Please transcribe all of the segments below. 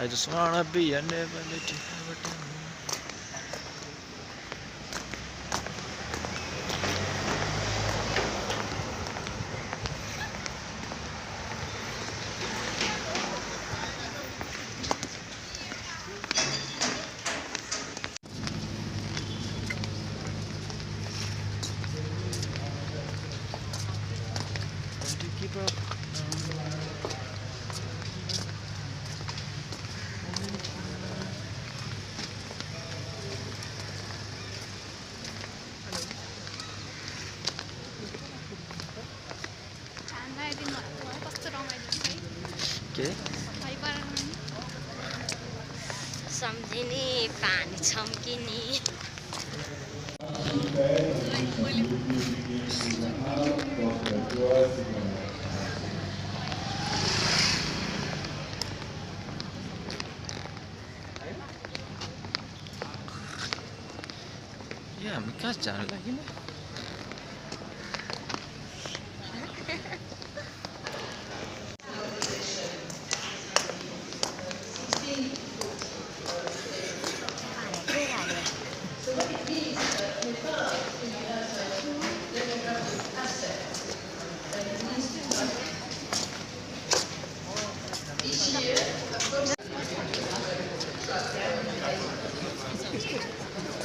I just wanna be a never let you have a time. Trying to keep up. के सम्झिने पानी छम्किने या हामी कहाँ जानु लागि नि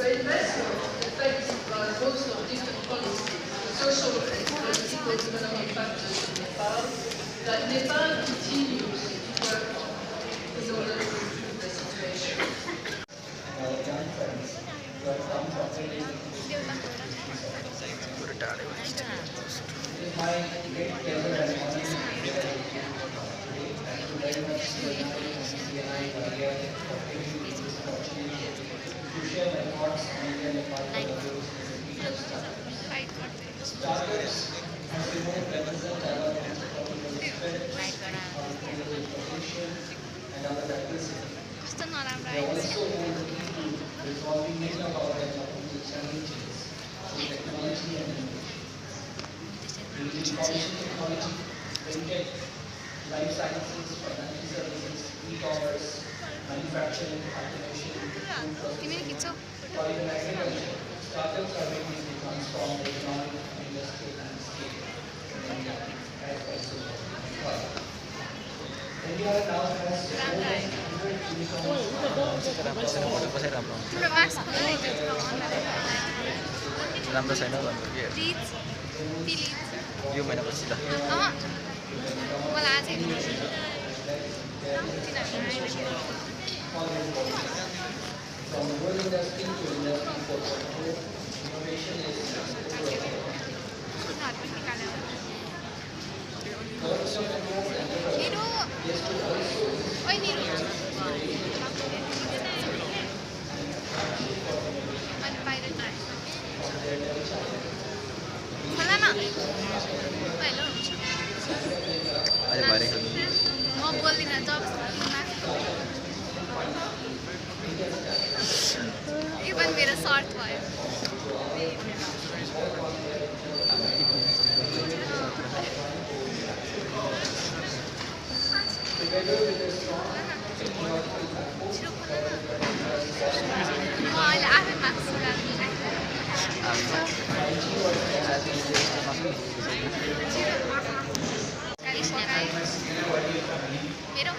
The investment affected by a host of different policies, social and political development factors in Nepal, that Nepal continues to work on in order to improve the situation. Life sciences, financial services, e-commerce, manufacturing, automation, food processing, or even agriculture, startups are making to transform the economic and industrial landscape in India as also well. India now has over 100 unicorns. राम्रो छैन भन्नु के यो महिनापछि ल From the wood industry to industry 4.0, innovation is Government of India's endeavor is to also अहिले भरे म बोल्दिनँ जब इभन मेरो सर्ट भयो म अहिले आफै मार्क्स मेरो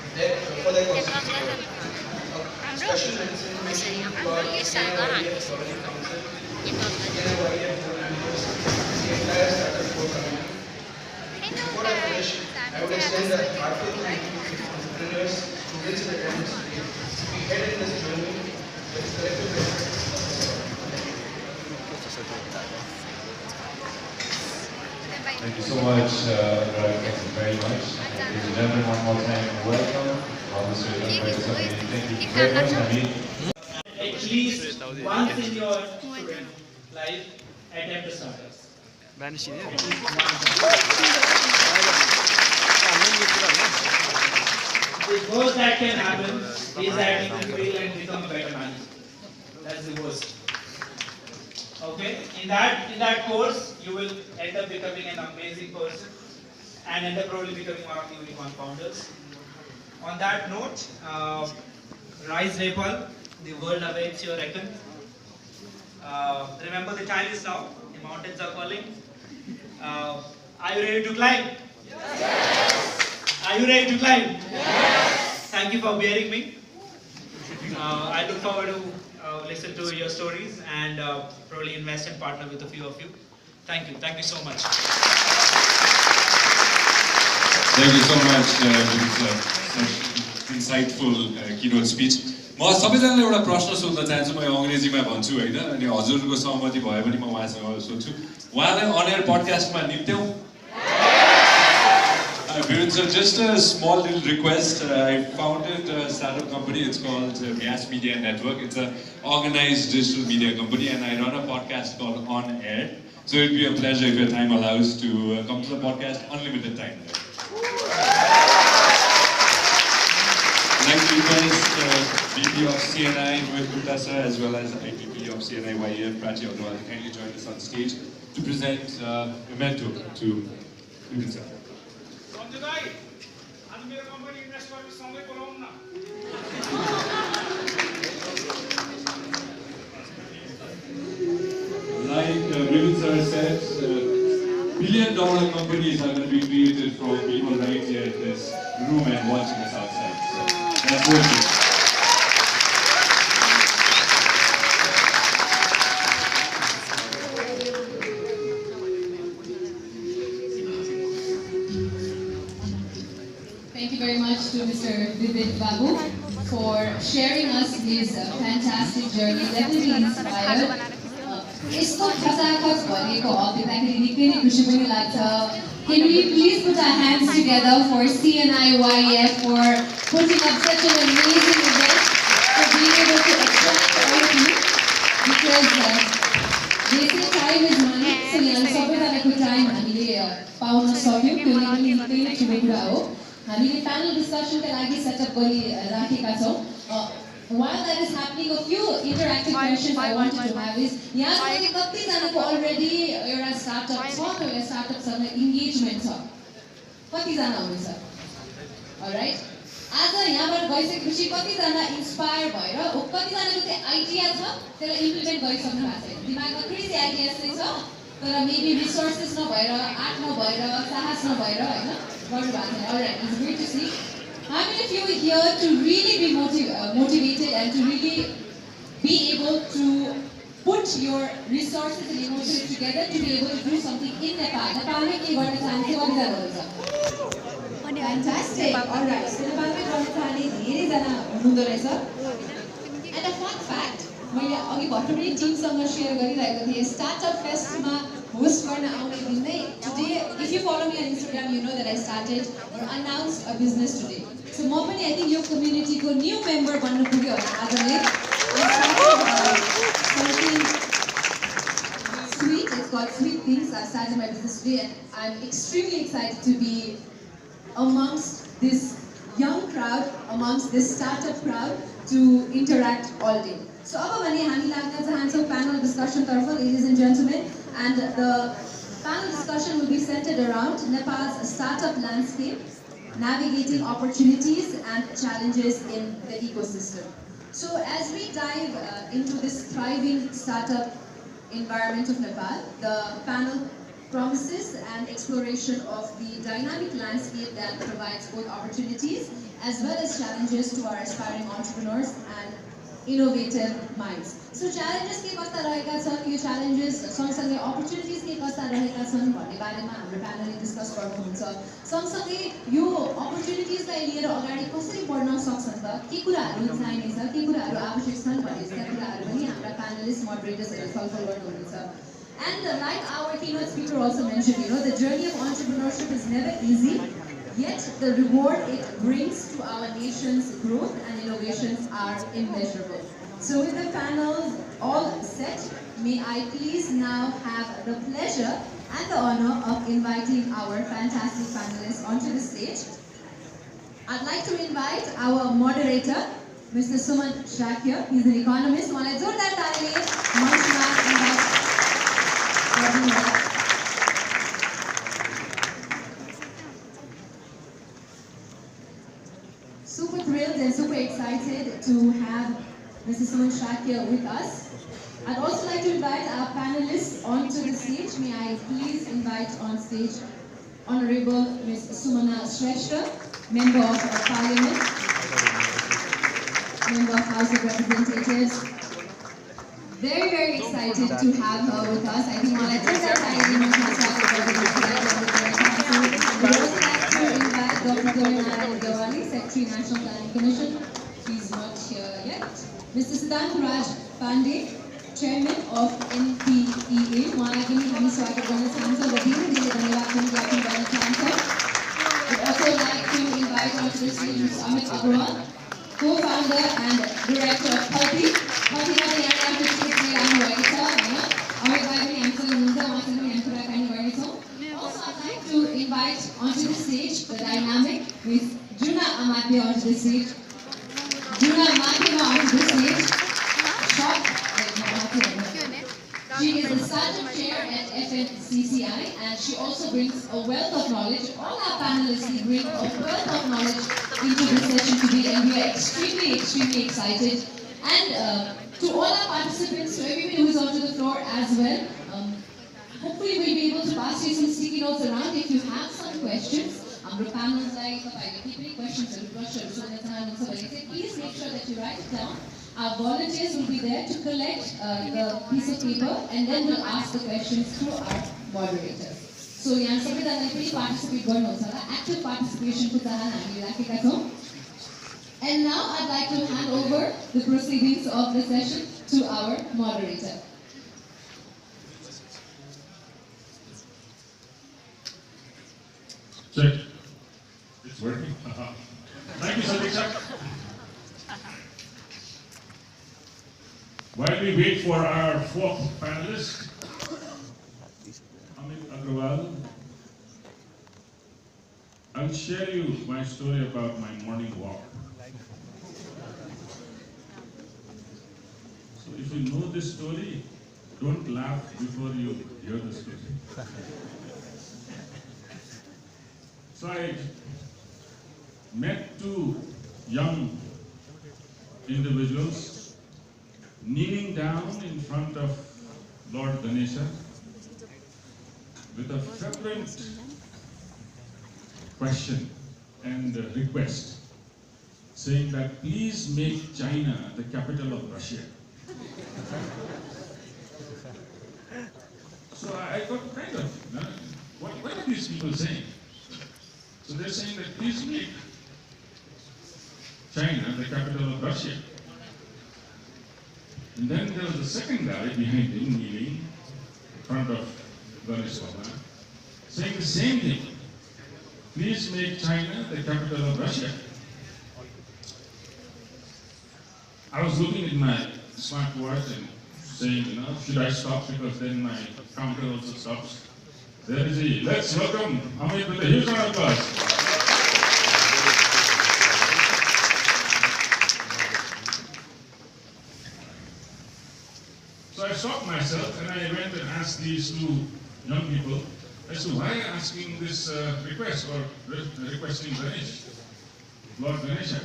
I would extend a heartfelt thank you to entrepreneurs who visit the industry. We head in this journey with collective effort. Thank you so much, Thank you very much. Ladies and gentlemen, one more time, welcome. Thank you very much, Hamid. At least once in your student life, attempt a startup. The worst that can happen is that you will fail and become a better manager. That's the worst. Okay? In that course, you will end up becoming an amazing person and end up probably becoming one of the unicorn founders. On that note, Rise Nepal, the world awaits your reckon. Remember the time is now, the mountains are calling. Are you ready to climb? Yes. Are you ready to climb? Yes. Thank you for bearing me. I look forward to listen to your stories and probably invest and partner with a few of you. Thank you so much. Thank you so much, such insightful keynote speech. म सबैजनालाई एउटा प्रश्न सोध्न चाहन्छु, म अङ्ग्रेजीमा भन्छु हैन, अनि हजुरको सहमति भयो भने म उहाँसँग सोध्छु। उहाँलाई अनएयर पडकास्टमा निम्त्यौँ? Viren sir, just a small little request. I founded a startup company. It's called Vyas Media Network. It's an organized digital media company, and I run a podcast called On Air. So it'd be a pleasure if your time allows to come to the podcast, unlimited time. I'd like to request VP of CNI, Rohit Gupta sir, as well as IPP of CNI YEF, Prachi Agarwal, to kindly join us on stage to present a memento to Viren sir. Like Viren sir said, billion-dollar companies are going to be created from people right here in this room and watching us outside. So that's working. Thank you very much to Mr. Vivek Babu for sharing us his fantastic journey. Definitely inspired. यस्तो खचाखच भएको हप्ताखेरि निकै नै खुसी पनि लाग्छ. Can we please put our hands together for CNI YEF for putting up such an amazing event, for being able to attract all of you, because they say time is money. So यहाँ सबैजनाको time हामीले pound सक्यौँ, त्यो पनि निकै नै ठुलो कुरा हो. हामीले प्यानल डिस्कसनका लागि सेटअप गरिराखेका छौँ. While that is happening, a few interactive questions I wanted to have is, यहाँ कतिजनाको already एउटा startup छ, त्यो startup-सँग engagement छ? कतिजना हुनुहुन्छ? Alright? आज यहाँबाट गइसकेपछि कतिजना inspire भएर, कतिजनाको त्यो idea छ, त्यसलाई implement गरिसक्नु भएको छैन. दिमागमा crazy ideas चाहिँ छ, तर maybe resources नभएर, आँट नभएर, साहस नभएर हैन गर्नु भएको छैन. Alright, it's great to see. How many of you here to really be motivated and to really be able to put your resources and emotions together to be able to do something in Nepal? Nepalमै के गर्न चाहन्छ? कतिजना हुनुहुन्छ? Fantastic. All right. So नेपालमै गर्न चाहने धेरैजना हुनुहुँदो रहेछ. And a fun fact, मैले अघि भर्खरै टिमसँग सेयर गरिरहेको थिएँ, स्टार्टअप फेस्टमा होस्ट गर्न आउने दिन नै today, if you follow me on Instagram, you know that I started or announced a business today. So म पनि I think यो community को new member बन्न पुग्यो आजले. Something sweet. It's called Sweet Things. I started my business today, and I'm extremely excited to be amongst this young crowd, amongst this startup crowd, to interact all day. So अब भने हामी लाग्न चाहन्छौँ panel discussion तर्फ, ladies and gentlemen, and the panel discussion will be centered around Nepal's startup landscape, navigating opportunities and challenges in the ecosystem. So as we dive into this thriving startup environment of Nepal, the panel promises an exploration of the dynamic landscape that provides both opportunities as well as challenges to our aspiring entrepreneurs and innovative minds. So challenges के कस्ता रहेका छन्, यो challenges सँगसँगै opportunities के कस्ता रहेका छन् भन्ने बारेमा हाम्रो प्यानलले डिस्कस गर्नुहुन्छ. सँगसँगै यो opportunities लाई लिएर अगाडि कसरी बढ्न सक्छन् त, के कुराहरू चाहिनेछ, के कुराहरू आवश्यक छन् भन्ने जस्ता कुराहरू पनि हाम्रा panelists moderatorsहरूले छलफल गर्नुहुन्छ. And like our keynote speaker also mentioned, the journey of entrepreneurship is never easy, yet the reward it brings to our nation's growth and innovations are immeasurable. So with the panels all set, may I please now have the pleasure and the honor of inviting our fantastic panelists onto the stage. I'd like to invite our moderator, Mr. Suman Shakir. He's an economist. Super thrilled and super excited to Suman Shah here with us. I'd also like to invite our panelists onto the stage. May I please invite on stage Honorable Ms. Sumana Shrestha, Member of Parliament, Member of House of Representatives. Very, very excited to have her with us. I think all I just said, I didn't know how to we'd also like to invite Dr. Doreen Gawani, Secretary, National Planning Commission. He's not here yet. Mr. Siddhant Raj Pandey, Chairman of NPEA. Moanagini Hami Swagat Gana Sansa, Vadina Dile Dhanewad Gani Yakin Gana Sansa. We'd also like to invite onto the stage Mr. Amit Agrawal, Co-founder and Director of Healthy. Healthy na yan ang pagkikita ang Waita, Amit Bagani Amsal Nunza, Masang Yampura Kani Waito. Also, I'd like to invite onto the stage the dynamic with Juna Amatya onto the stage. Juna Amatya onto the stage. She is the Sergeant Chair at FNCCI and she also brings a wealth of knowledge. All our panelists bring a wealth of knowledge into this session today and we are extremely, extremely excited. And to all our participants, to everyone who is onto the floor as well, hopefully we'll be able to pass you some sticky notes around if you have some questions. Panels like keep any questions, please make sure that you write it down. Our volunteers will be there to collect the piece of paper and then we'll ask the questions through our moderators. So, participate active participation. And now I'd like to hand over the proceedings of the session to our moderator. Check. It's working. Thank you, Sadiqa. While we wait for our fourth panelist, Amit Agrawal, I'll share you my story about my morning walk. So if you know this story, don't laugh before you hear the story. So I met two young individuals kneeling down in front of Lord Ganesha with a fervent question and request, saying that please make China the capital of Russia. So I got kind of, what are these people saying? So they're saying that please make China the capital of Russia. And then there was a second guy behind him kneeling in front of Ganesh Baba, saying the same thing. Please make China the capital of Russia. I was looking at my smartwatch and saying, should I stop because then my counter also stops. There is he. Let's welcome Amit with a huge round of applause. So I stopped myself and I went and asked these two young people as to why are you asking this request or requesting Ganesh, Lord Ganesha.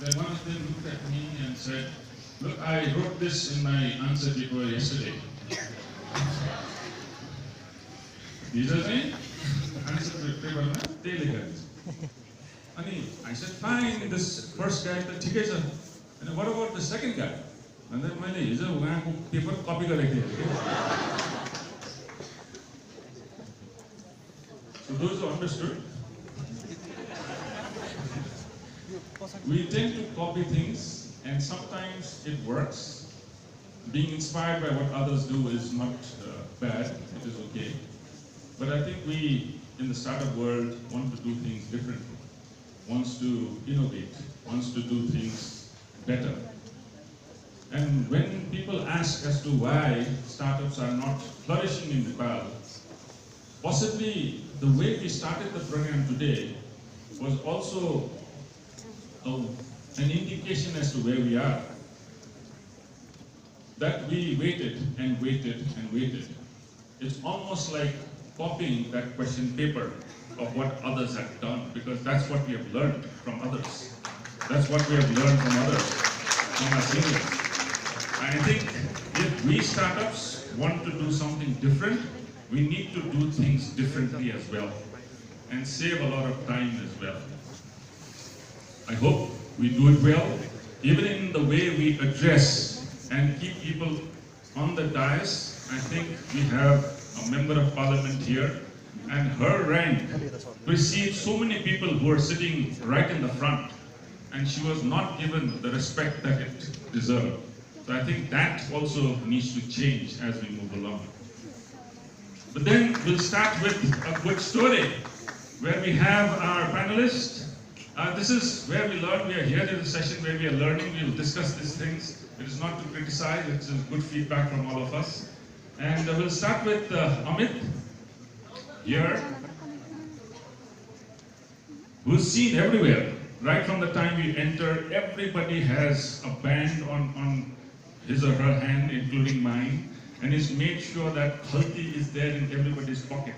Then one of them looked at me and said, look, I wrote this in my answer paper yesterday. These are the answer paper, I said, fine, this first guy, and what about the second guy? And then I paper copy. So those who understood, we tend to copy things and sometimes it works. Being inspired by what others do is not bad, it is okay. But I think we, in the startup world, want to do things differently, wants to innovate, wants to do things better. And when people ask as to why startups are not flourishing in Nepal, possibly the way we started the program today was also an indication as to where we are. That we waited and waited and waited. It's almost like copying that question paper of what others have done, because that's what we have learned from others. That's what we have learned from others, from our seniors. I think if we startups want to do something different, we need to do things differently as well and save a lot of time as well. I hope we do it well, even in the way we address and keep people on the dais. I think we have a member of parliament here, and her rank precedes so many people who are sitting right in the front, and she was not given the respect that it deserved. So I think that also needs to change as we move along. But then we'll start with a quick story where we have our panelists. This is where we learn. We are here in a session where we are learning. We will discuss these things. It is not to criticize. It is good feedback from all of us. And we'll start with Amit here, who's seen everywhere. Right from the time we enter, everybody has a band on his or her hand, including mine, and he's made sure that Khalti is there in everybody's pocket.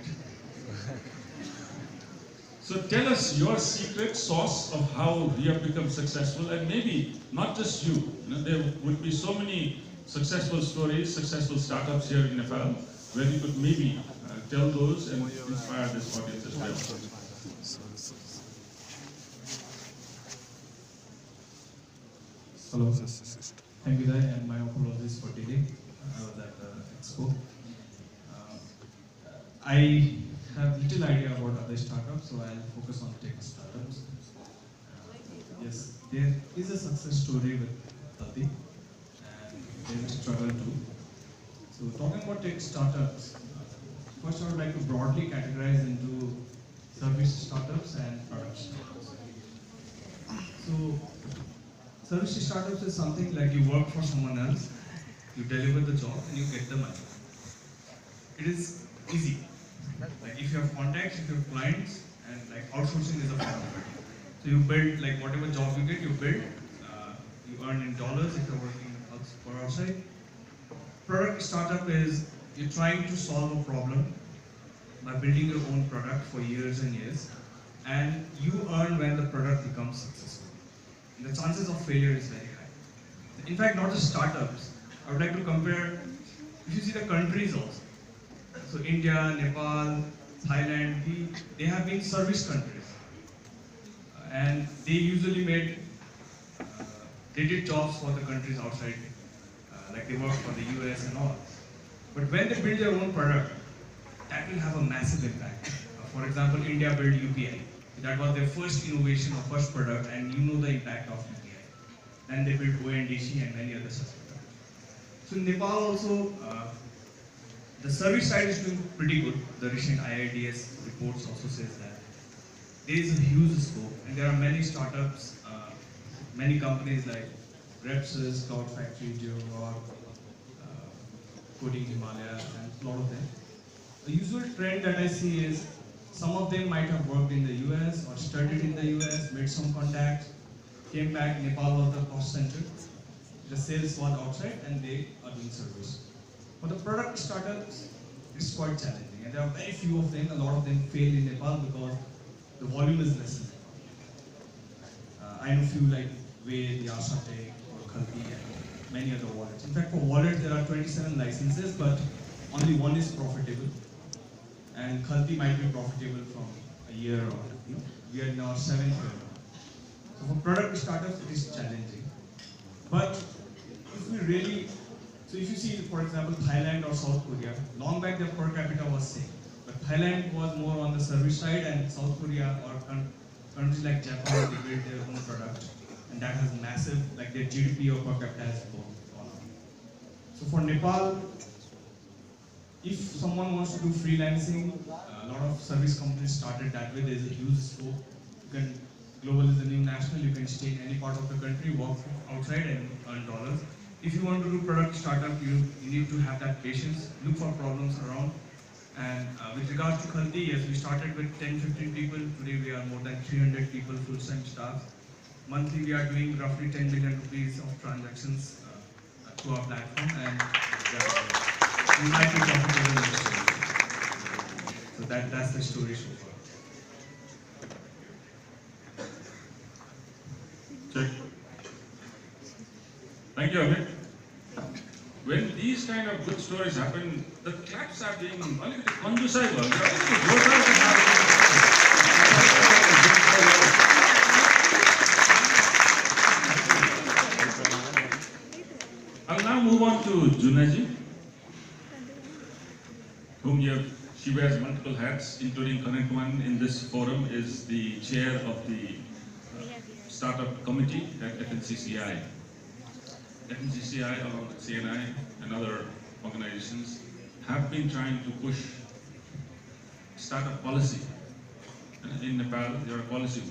So tell us your secret sauce of how you have become successful, and maybe not just you. There would be so many successful stories, successful startups here in Nepal, where you could maybe tell those and inspire this audience as well. Hello. Thank you, Dai, and my apologies for delay. I was at the expo. I have little idea about other startups, so I'll focus on tech startups. Yes, there is a success story with Tati, and there is a struggle too. So talking about tech startups, first I would like to broadly categorize into service startups and product startups. So service startups is something like you work for someone else, you deliver the job and you get the money. It is easy. Like if you have contacts, if you have clients, and like outsourcing is a part of it. So you build, like whatever job you get, you build, you earn in dollars if you're working for outside. Product startup is you're trying to solve a problem by building your own product for years and years, and you earn when the product becomes successful. And the chances of failure is very high. In fact, not just startups. I would like to compare, if you see the countries also. So India, Nepal, Thailand, they have been service countries. And they usually made, they did jobs for the countries outside, like they worked for the US and all. But when they build their own product, that will have a massive impact. For example, India built UPI. That was their first innovation or first product, and you know the impact of UPI. Then they built ONDC and many other such products. So in Nepal also, the service side is doing pretty good. The recent IIDS reports also says that there is a huge scope, and there are many startups, many companies like Repsys, Cloud Factory, JioRock, Coding Himalaya, and a lot of them. The usual trend that I see is some of them might have worked in the US or studied in the US, made some contacts, came back. Nepal was the cost center. The sales was outside, and they are doing service. For the product startups, it's quite challenging, and there are very few of them. A lot of them fail in Nepal because the volume is less in Nepal. I know few like Wave, Yasatech, or Khalti, and many other wallets. In fact, for wallets, there are 27 licenses, but only one is profitable. And Khalti might be profitable from a year or two. We are in our 7th year. So for product startups, it is challenging. But if we really, so if you see, for example, Thailand or South Korea, long back their per capita was same. But Thailand was more on the service side, and South Korea or countries like Japan, they built their own product. And that has massive, like their GDP or per capita has gone up. So for Nepal, if someone wants to do freelancing, a lot of service companies started that way. There's a huge scope. You can, global is the new national. You can stay in any part of the country, work outside, and earn dollars. If you want to do product startup, you need to have that patience. Look for problems around. And with regards to Khalti, yes, we started with 10-15 people. Today we are more than 300 people, full-time staff. Monthly, we are doing roughly 10 million rupees of transactions through our platform, and we might be profitable in the story. So that's the story so far. Check. Thank you, Amit. these kind of good stories happen, the claps are being a little conducive. A little I'll now move on to Junaji, whom she wears multiple hats, including current one in this forum is the chair of the startup committee at FNCCI. FNCCI, along with CNI and other organizations, have been trying to push startup policy. In Nepal, there are policy,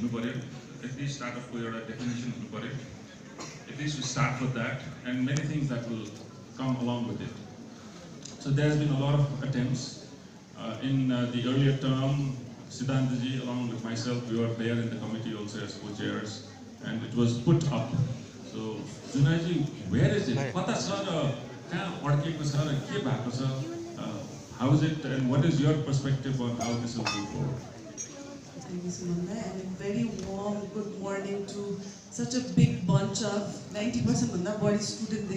at least startup definition. At least we start with that, and many things that will come along with it. So there's been a lot of attempts. In the earlier term, Siddhantaji, along with myself, we were there in the committee also as co-chairs, and it was put up. So, Junaji, where is it? How is it, and what is your perspective on how this will move forward? Thank you, Sumanda, and a very warm good morning to such a big bunch of 90% of the body students.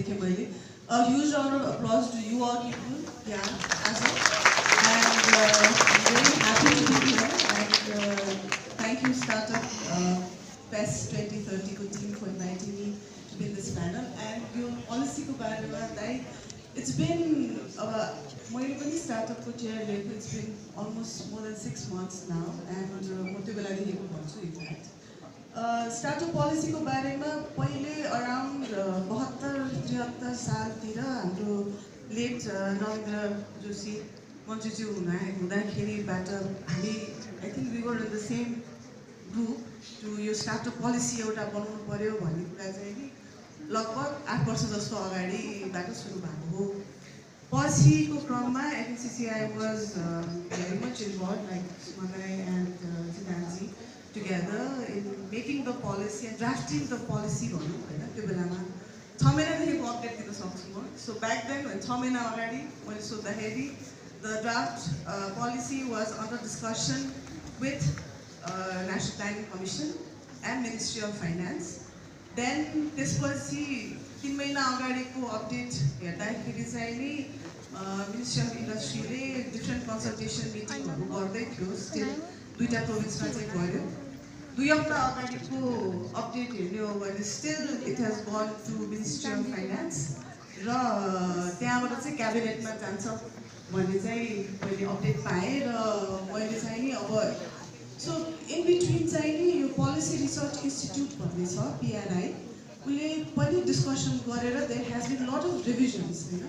A huge round of applause to you all people. Yeah, and I'm very happy to be here. And thank you, Startup Fest 2030 team for inviting me to be in this panel. And you honestly, it's been startup chair. It's been almost more than 6 months now, and startup policy ko barema paile around 72-73 सालतिर हाम्रो late Narendra Joshi मन्त्रीज्यू हुँदाखेरिबाट हामी I think we were in the same group to यो startup policy एउटा बनाउनु पर्यो भन्ने कुरा चाहिँ नि लगभग 8 वर्ष जस्तो अगाडिबाट सुरु भएको हो। पछिको क्रममा FNCCI was very much involved, like Sumanai and Siddhantaji, together in making the policy and drafting the policy. So back then, when already the draft policy was under discussion with National Planning Commission and Ministry of Finance. Then this policy 3 महिना अगाडिको update हेर्दाखेरि चाहिँ नि ministry of इन्डस्ट्रीले different consultation मिटिङहरू गर्दै थियो। Still 2टा प्रोभिन्समा चाहिँ गर्यो। 2 हप्ता अगाडिको अपडेट हेर्ने हो भने still it has gone to ministry of finance र त्यहाँबाट चाहिँ क्याबिनेटमा जान्छ भन्ने चाहिँ मैले अपडेट पाएँ र मैले चाहिँ नि अब सो इन बिट्विन चाहिँ नि यो पोलिसी रिसर्च इन्स्टिट्युट भन्ने छ PRI उसले पनि डिस्कसन गरेर there has been lot of revisions हैन।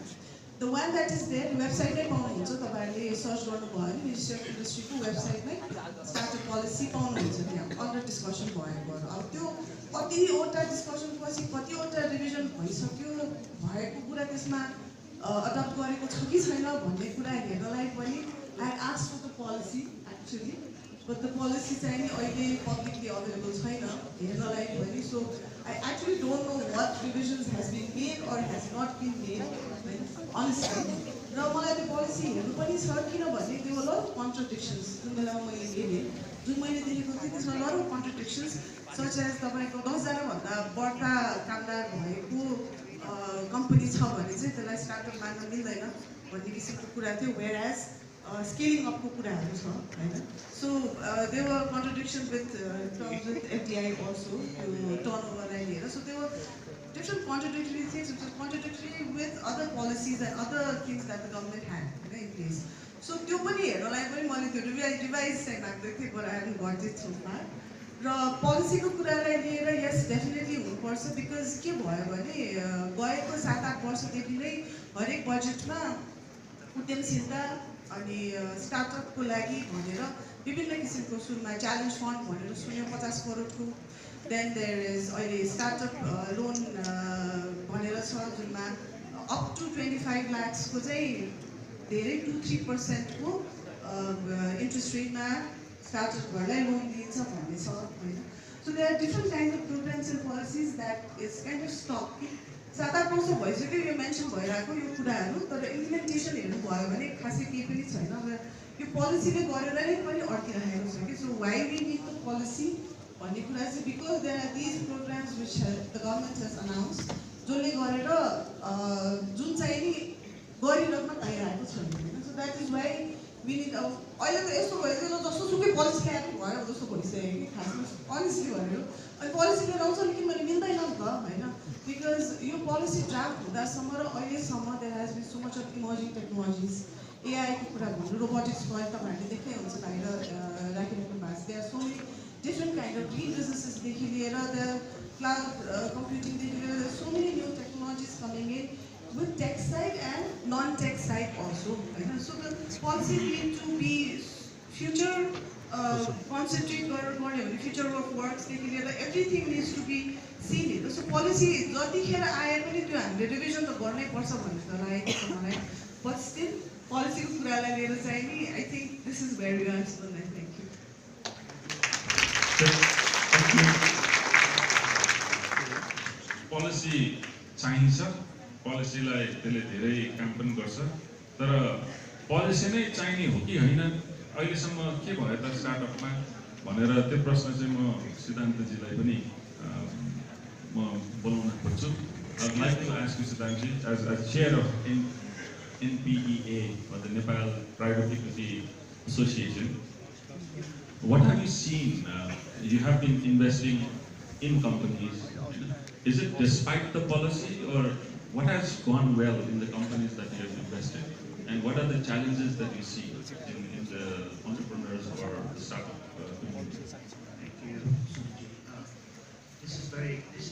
The one that is their वेबसाइटमै पाउनुहुन्छ, तपाईहरुले सर्च गर्नुभयो भने मिनिस्ट्री अफ इन्डस्ट्रीको वेबसाइटमै स्टार्टअप पोलिसी पाउनुहुन्छ, त्यहाँ अन्डर डिस्कसन भएको। अब त्यो कतिवटा डिस्कसनपछि कतिवटा रिभिजन भइसक्यो भएको कुरा त्यसमा अडप्ट गरेको छ कि छैन भन्ने कुरा हेर्नलाई पनि I ask for the policy actually, but the policy चाहिँ नि अहिले पब्लिकली अवेलेबल छैन हेर्नलाई पनि। सो I actually don't know what revisions has been made or has not been made, honestly. र मलाई त्यो पोलिसी हेर्नु पनि छ किनभने त्यो लट अफ कन्ट्रडिक्सन्स जुन बेलामा मैले हेरेँ, जुन मैले देखेको थिएँ त्यसमा लट अफ कन्ट्रडिक्सन्स सच एज तपाईँको 10 जनाभन्दा बढ्ता कामदार भएको कम्पनी छ भने चाहिँ त्यसलाई स्टार्टअप मान्न मिल्दैन भन्ने किसिमको कुरा थियो, वेयर एज स्केलिङ अपको कुराहरू छ हैन। So there were contradiction with terms with FDI also त्यो टर्नओभरलाई लिएर। So there were different contradictory things, which is contradictory with other policies and other things that the government had in place. So त्यो पनि हेर्नलाई पनि मैले त्यो revise चाहिँ माग्दै थिएँ, but I haven't got it so far. र पोलिसीको कुरालाई लिएर यस डेफिनेटली हुनुपर्छ, बिकज के भयो भने गएको 7-8 वर्षदेखि नै हरेक बजेटमा उद्यमशीलता अनि स्टार्टअपको लागि भनेर विभिन्न किसिमको सुरुमा च्यालेन्ज फन्ड भनेर सुन्यो 50 करोडको, देन देयर इज अहिले स्टार्टअप लोन भनेर छ जुनमा अप टु 25 लाखको चाहिँ धेरै 2-3% को इन्ट्रेस्ट रेटमा स्टार्टअपहरूलाई लोन दिन्छ भन्ने छ हैन। So there are different kind of programs and policies that is kind of stuck. 7-8 वर्ष भइसक्यो यो मेन्सन भइरहेको यो कुराहरू, तर इम्प्लिमेन्टेसन हेर्नु भयो भने खासै केही पनि छैन। र यो पोलिसीले गरेर नै पनि अड्किरहेको छ कि। So why we need the policy भन्ने कुरा चाहिँ because there are these programs which the government has announce, जसले गरेर जुन चाहिँ नि गरिराख्न तयार आएको छ होइन so that is why we need अब अहिले त यस्तो भयो जस्तोसुकै पोलिसी ल्याएर भयो जस्तो भइसक्यो कि खासमा अनेस्टली भनेर अनि पोलिसी लिएर आउँछ नि किनभने मिल्दैन नि त होइन बिकज यो पोलिसी ड्राफ्ट हुँदासम्म र अहिलेसम्म there has been so much of emerging technologies एआईको कुरा भन्नु रोबोटिक्सको अहिले तपाईँहरूले देख्दै हुन्छ बाहिर राखिराख्नु भएको छ there so many different kind of green बिजनेसेसदेखि लिएर द क्लाउड कम्प्युटिङदेखि लिएर so many new technologies coming in with tech side and non-tech side also. So the policy need to be future concentric or future of works. Everything needs to be seen. So policy जतिखेर आए पनि त्यो हामीले revision त गर्नै पर्छ भन्ने त लागेको छ मलाई. But still policy को कुरालाई लिएर चाहिँ नि I think this is where we are still. Thank you. Policy चाहिन्छ पोलिसीलाई त्यसले धेरै काम पनि गर्छ तर पोलिसी नै चाहिने हो कि होइन अहिलेसम्म के भयो त स्टार्टअपमा भनेर त्यो प्रश्न चाहिँ म सिद्धान्तजीलाई पनि म बोलाउन खोज्छु I would like to ask you Siddhantji as chair of NPEA or the Nepal Private Equity Association, what have you seen? You have been investing in companies. Is it despite the policy or what has gone well in the companies that you have invested, and what are the challenges that you see in the entrepreneurs or the startup community? Thank you. This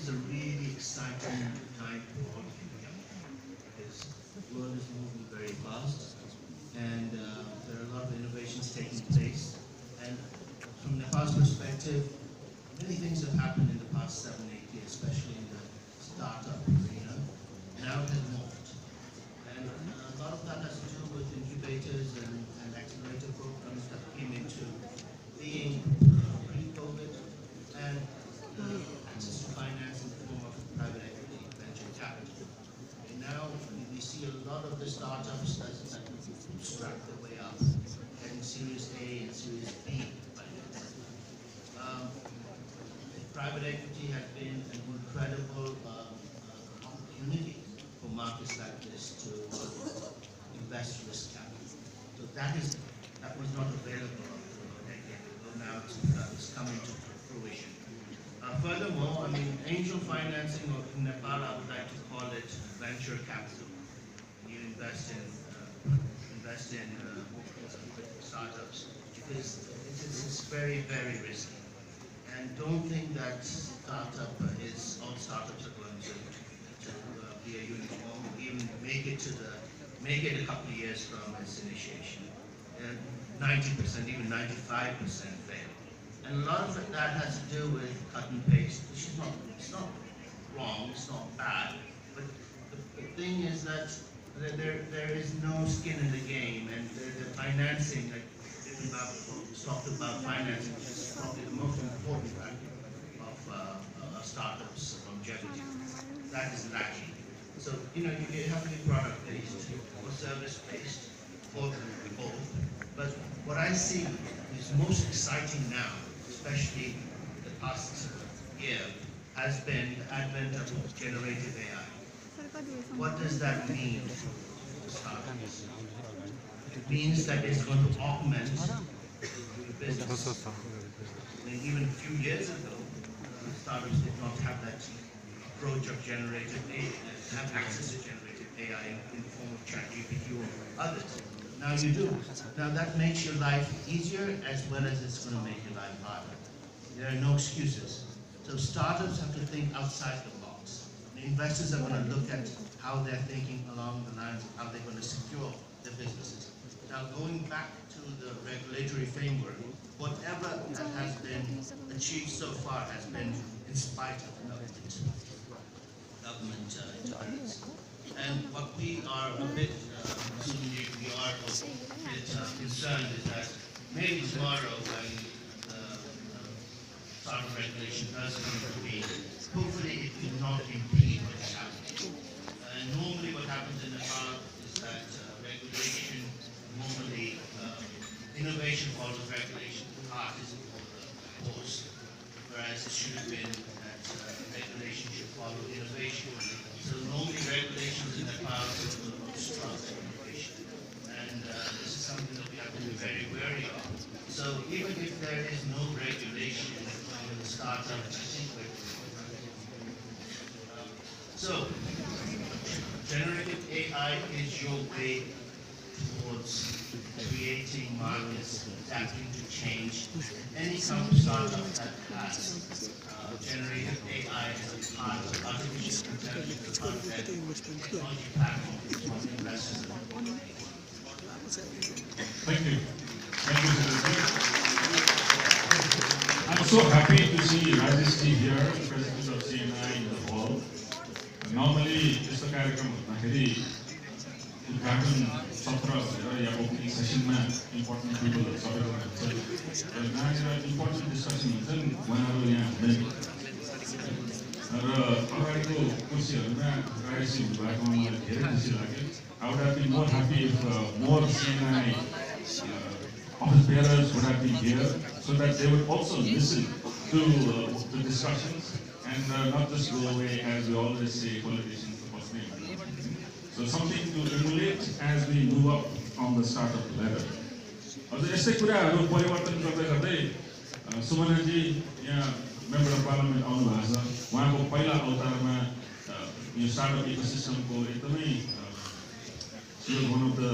is a really exciting time for India because the world is moving very fast, and there are a lot of innovations taking place. And from Nepal's perspective, many things have happened in the past 7-8 years, especially in the startup arena. Now it has morphed. And a lot of that has to do with incubators and accelerator programs that came into being pre-COVID, and access to finance in the form of private equity, venture capital. And now we see a lot of the startups that bootstrap their way up, getting Series A and Series B finance. Private equity has been an incredible opportunity for markets like this to invest risk capital. So that was not available a decade ago. Now it's coming to fruition. Furthermore, I mean, angel financing in Nepal, I would like to call it venture capital. You invest in startups because it's very, very risky. And don't think that all startups are going to be a unicorn, even make it a couple of years from its initiation. 90%, even 95% fail. And a lot of that has to do with cut and paste, which is not wrong, it's not bad, but the thing is that there is no skin in the game, and the financing, like David Babu talked about financing, which is probably the most important factor of startups' longevity. That is lacking. So, you have to be product-based or service-based, or both. But what I see is most exciting now, especially the past year, has been the advent of generative AI. What does that mean for startups? It means that it's going to augment the business. I mean, even a few years ago, startups did not have that approach of generative AI, have access to generative AI in the form of ChatGPT or others. Now you do. Now that makes your life easier as well as it's going to make your life harder. There are no excuses. So startups have to think outside the box. The investors are going to look at how they're thinking along the lines of how they're going to secure their businesses. Now going back to the regulatory framework, whatever that has been achieved so far has been in spite of government interference. And what we are a bit concerned is that maybe tomorrow when the startup regulation does come to be, hopefully it will not impede what is happening. Normally what happens in Nepal is that regulation, normally innovation follows regulation, art is before the horse, whereas it should have been that regulation should follow innovation. So normally regulations in Nepal startup innovation. And this is something that we have to be very wary of. So even if there is no regulation on the startup, I think we're so generative AI is your way towards creating markets, adapting to change. Any startup that has generative AI as a part of artificial intelligence content technology platform is one of the investors. Thank you. Thank you, Sir. I'm so happy to see Rajesh Ji here, President of CNI in the hall. Normally, यस्तो कार्यक्रम हुँदाखेरि उद्घाटन सत्र या opening सेसनमा important पिपलहरू सबैजना हुन्छ र जहाँनिर important discussion हुन्छ नि उहाँहरू यहाँ हुँदैन र अगाडिको कुर्सीहरूमा राजेश हुनुभएकोमा मलाई धेरै खुसी लाग्यो I would have been more happy if more CNI office bearers would have been here so that they would also listen to the discussions and not just go away as we always say, politicians the first name. So something to emulate as we move up on the startup ladder. अझ यस्तै कुराहरू परिवर्तन गर्दै गर्दै सुमनाजी यहाँ member of parliament आउनु भएको छ उहाँको पहिला अवतारमा यो स्टार्टअप इकोसिस्टमको एकदमै she was one of the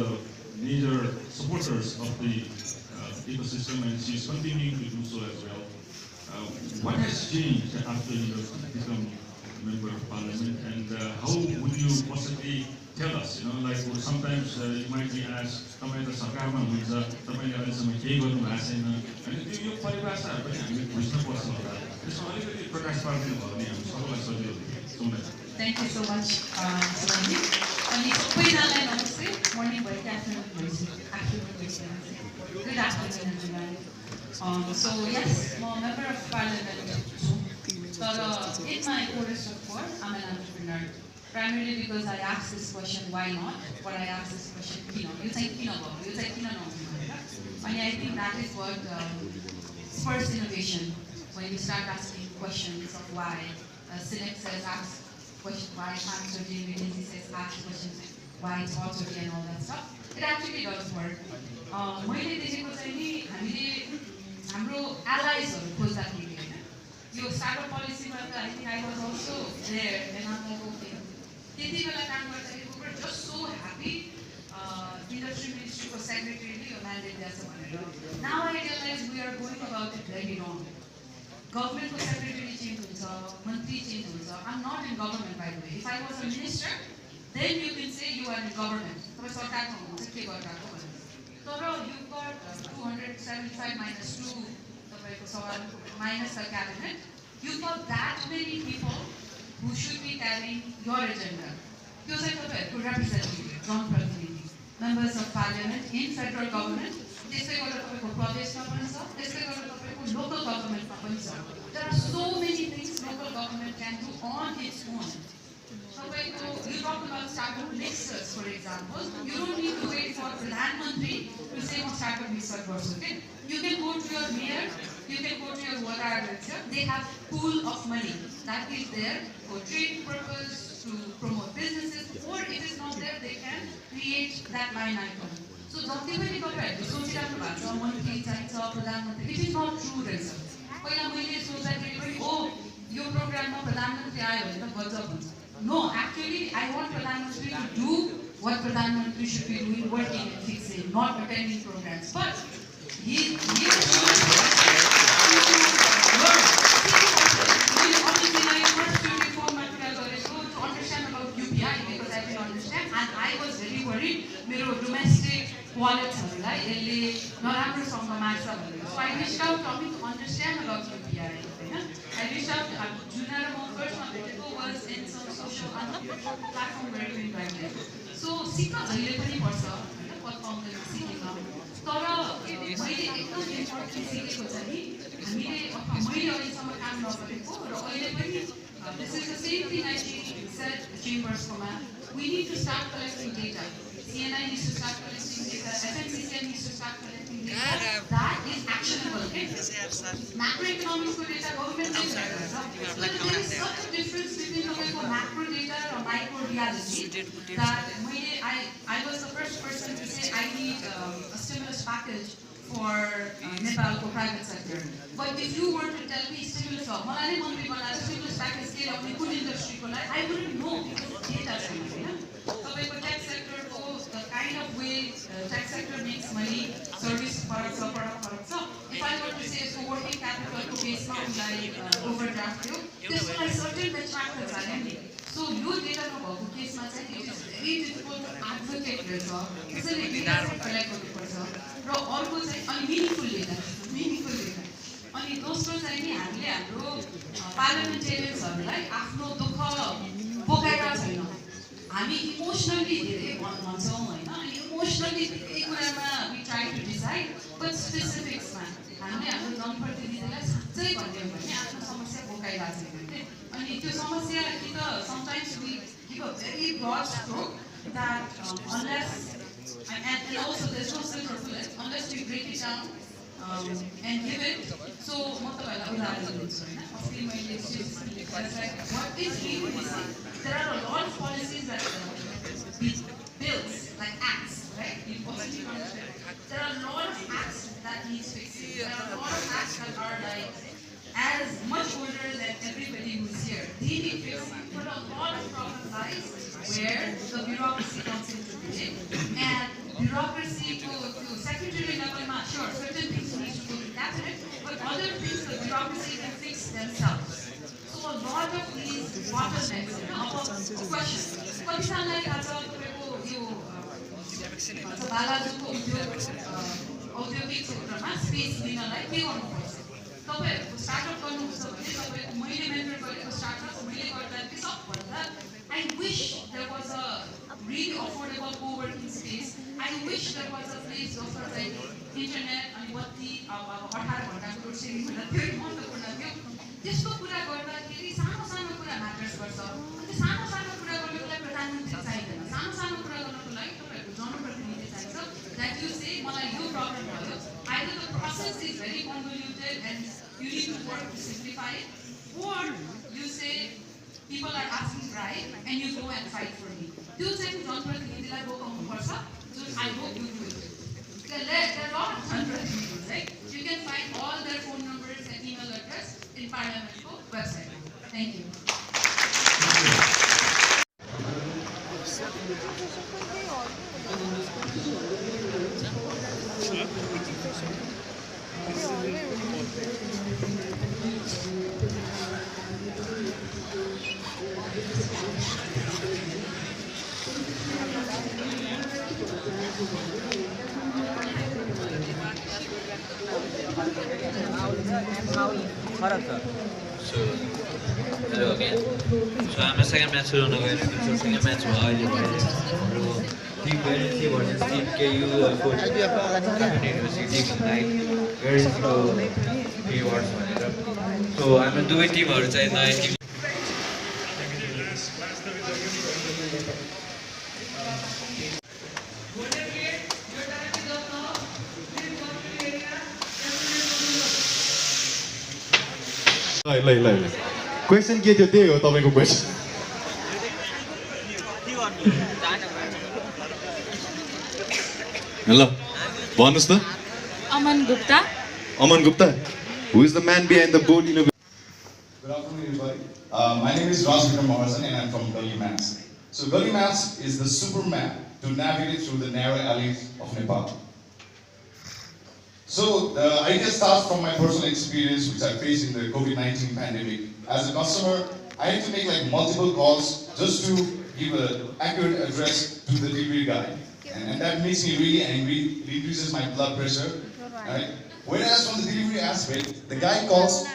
major supporters of the ecosystem and she is continuing to do so as well. What has changed after you have become a member of parliament and how would you possibly tell us, like sometimes you might be asked, तपाईं त सरकारमा हुनुहुन्छ तपाईले अहिलेसम्म केही गर्नु भएको छैन अनि त्यो यो परिभाषाहरू पनि हामीले बुझ्नुपर्छ होला त्यसमा अलिकति प्रकाश पार्दिनु भयो भने हामी सबैलाई सजिलो हुन्छ Thank you so much, Sunny. And सबैजनालाई नमस्ते morning भयो afternoon good afternoon everyone. So yes, I'm a member of parliament. So in my course of work, I'm an entrepreneur. Primarily because I asked this question, why not? But I asked this question, you think and I think that is what spurs innovation. When you start asking questions of why, Sinek says ask question, why answer McKinsey says ask questions, why it's authority and all that stuff. It actually does work. मैले देखेको चाहिँ नि हामीले हाम्रो alliesहरू खोज्दाखेरि हैन यो startup पोलिसीमा त I think I was also there and I'm like okay त्यति बेला काम गर्दाखेरि we were just so happy industry ministry को secretary यो mandate दिएछ भनेर now I realize we are going about it very wrong. Government को secretary change हुन्छ मन्त्री change हुन्छ I'm not in government by the way. If I was a minister then you can say you are in government. तपाईं सरकारमा हुनुहुन्छ के गरिरहेको भनेर तर you've got 275 minus 2 तपाईको सवाल minus the cabinet. You've got that many people who should be carrying your agenda. त्यो चाहिँ तपाईहरुको representative जनप्रतिनिधि members of parliament in federal government त्यसै गरेर तपाईको प्रदेशमा पनि छ त्यसै गरेर तपाईको local government मा पनि छ. There are so many things local government can do on its own. You talk about startup mixers, for example. You don't need to wait for Pradhan Mantri to say what startup mixer was. Okay? You can go to your mayor, you can go to your water director. They have pool of money that is there for trade purpose, to promote businesses, or if it's not there, they can create that line item. So, जति पनि तपाईहरुले सोचिराख्नु भएको छ मन्त्री चाहिन्छ प्रधानमन्त्री it is not true रहेछ. पहिला मैले सोच्दाखेरि पनि यो प्रोग्राममा प्रधानमन्त्री आयो भने त गजब हुन्छ. No, actually, I want Pradhan Mantri to do what Pradhan Mantri should be doing, working and fixing, not attending programs. But he is to understand about UPI because I didn't understand and I was very worried. मेरो domestic walletsहरूलाई यसले नराम्रोसँग मार्छ भनेर. So I reached out to him to understand about UPI. I reached out to Junaid first was in some social platform we're doing right now. So, सिक्न जहिले पनि पर्छ हैन प्लेटफर्मले सिकेको तर मैले एकदम इम्पोर्टेन्ट सिकेको छ नि हामीले मैले अहिलेसम्म काम नगरेको र अहिले पनि this is the same thing I said chambers command. We need to start collecting data. CNI needs to start collecting data. FMCCI needs to start collecting data. That is actionable. macroeconomics data, government data. But there is such a difference between macro data or micro reality that I was the first person to say I need a stimulus package for Nepal's private sector. But if you were to tell me stimulus stimulus package scale of the food industry, I wouldn't know because data is so the tax sector goes the kind of way tax sector makes money, service products. If I were to say so working capital to base like overdraft, this one has certain benchmarks. So your data no case it is very difficult to advocate this. त्यसैले data collect गर्नुपर्छ र अर्को चाहिँ अनि meaningful data. अनि दोस्रो चाहिँ नि हामीले हाम्रो पार्लियामेन्टेरियन्सहरुलाई आफ्नो दुःख बोकाइरा छैन. हामी इमोसनली धेरै भन्छौं हैन. अनि इमोसनली धेरै कुरामा we try to decide but specifics मा हामीले हाम्रो जनप्रतिनिधिलाई साच्चै भन्यौ भने आफ्नो समस्या बोकाइरा छैन. अनि त्यो समस्या कि त sometimes we give a very broad stroke that unless and also there's no silver bullet unless we break it down and give it. So what is really missing? There are a lot of policies that bills like acts, right? There are a lot of acts that need fixing. There are a lot of acts that are like as much older than everybody who's here. They need fixing. But a lot of problem lies where the bureaucracy comes into play. And bureaucracy to secretary level, sure, certain things need to go to cabinet, but other things the bureaucracy can fix themselves. So a lot of these bottlenecks, questions. Like औद्योगिक क्षेत्रमा space दिनलाई के गर्नुपर्छ? तपाईहरुको startup गर्नुहुन्छ भने तपाईको मैले मेन्टर गरेको स्टार्टअप मैले गर्दा के सबभन्दा I wish there was a really affordable co-working space. I wish there was a place offer like internet and what the 18 घण्टाको रोशनी भन्दा धेरै महत्त्वपूर्ण थियो. त्यसको कुरा गर्दाखेरि सानो कुरा म्याटर्स गर्छ. अनि सानो कुरा गर्नको लागि प्रधानमन्त्री चाहिदैन. सानो कुरा गर्नको लागि तपाईहरुको जनप्रतिनिधि चाहिन्छ. That you say मलाई यो प्रब्लम भयो. Either the process is very convoluted and you need to work to simplify it, or you say people are asking bribe and you go and fight for me. त्यो चाहिँ जनप्रतिनिधिलाई बोकाउनु पर्छ. So I hope you do it. There are a lot of जनप्रतिनिधिहरू, right? You can find all their phone numbers and email address in Parliament's website. Thank you. So, hello again. So I'm a second match to run away. So second match was Team University versus Team KU coach University night. Where is the rewards? So I'm a two team outside night. Question के थियो त्यही हो तपाईको question hello भन्नुस् त Aman Gupta who is the man behind the board Good afternoon everybody. My name is Raj Vikram Maharsan and I'm from Gully Maps. So Gully Maps is the supermap to navigate through the narrow alleys of Nepal. So the idea starts from my personal experience which I faced in the COVID-19 pandemic. As a customer, I had to make like multiple calls just to give an accurate address to the delivery guy. And that makes me really angry, it increases my blood pressure. Right? Whereas from the delivery aspect, the guy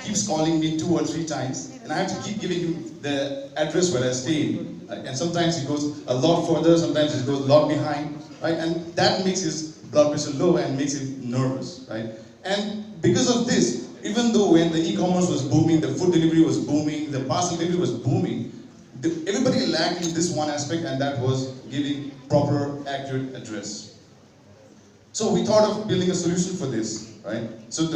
keeps calling me 2 or 3 times and I have to keep giving him the address where I stay. And sometimes it goes a lot further, sometimes it goes a lot behind. Right? And that makes his blood pressure low and makes him nervous, right? And because of this, even though when the e-commerce was booming, the food delivery was booming, the parcel delivery was booming, everybody lacked in this one aspect, and that was giving proper, accurate address. So we thought of building a solution for this, right? So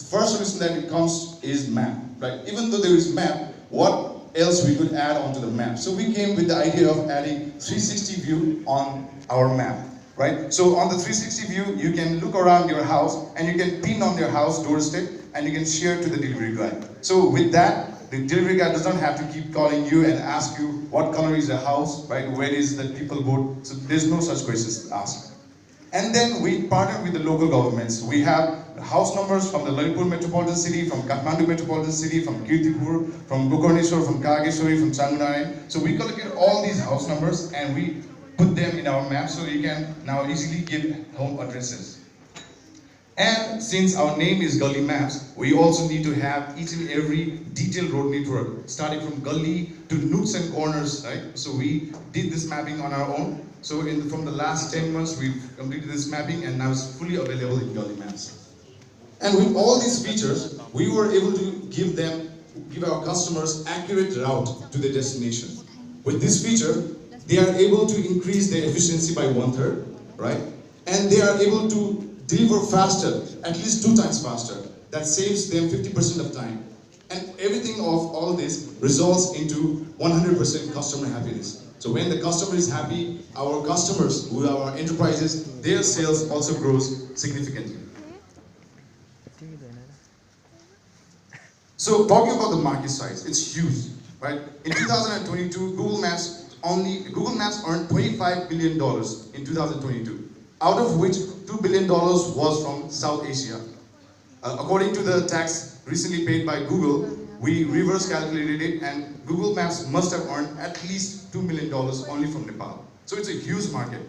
first solution that it comes is map, right? Even though there is map, what else we could add onto the map? So we came with the idea of adding 360 view on our map, right? So on the 360 view, you can look around your house and you can pin on your house doorstep and you can share to the delivery guy. So with that, the delivery guy does not have to keep calling you and ask you what color is the house, right? Where is the people vote? So there's no such questions asked. And then we partnered with the local governments. We have house numbers from the Lalitpur Metropolitan City, from Kathmandu Metropolitan City, from Kirtipur, from Gokarneshwar, from Kageshwari, from Changunarayan. So we collected all these house numbers and we put them in our map so you can now easily give home addresses. And since our name is Gully Maps, we also need to have each and every detailed road network, starting from gully to nooks and corners, right? So we did this mapping on our own. So from the last 10 months, we've completed this mapping and now it's fully available in Gully Maps. And with all these features, we were able to give our customers accurate route to their destination. With this feature, they are able to increase their efficiency by 1/3, right? And they are able to deliver faster, at least 2 times faster. That saves them 50% of time. And everything of all this results into 100% customer happiness. So when the customer is happy, our customers, who are our enterprises, their sales also grows significantly. So talking about the market size, it's huge, right? In 2022, Google Maps earned $25 billion in 2022, out of which $2 billion was from South Asia. According to the tax recently paid by Google, we reverse calculated it and Google Maps must have earned at least $2 million only from Nepal. So it's a huge market.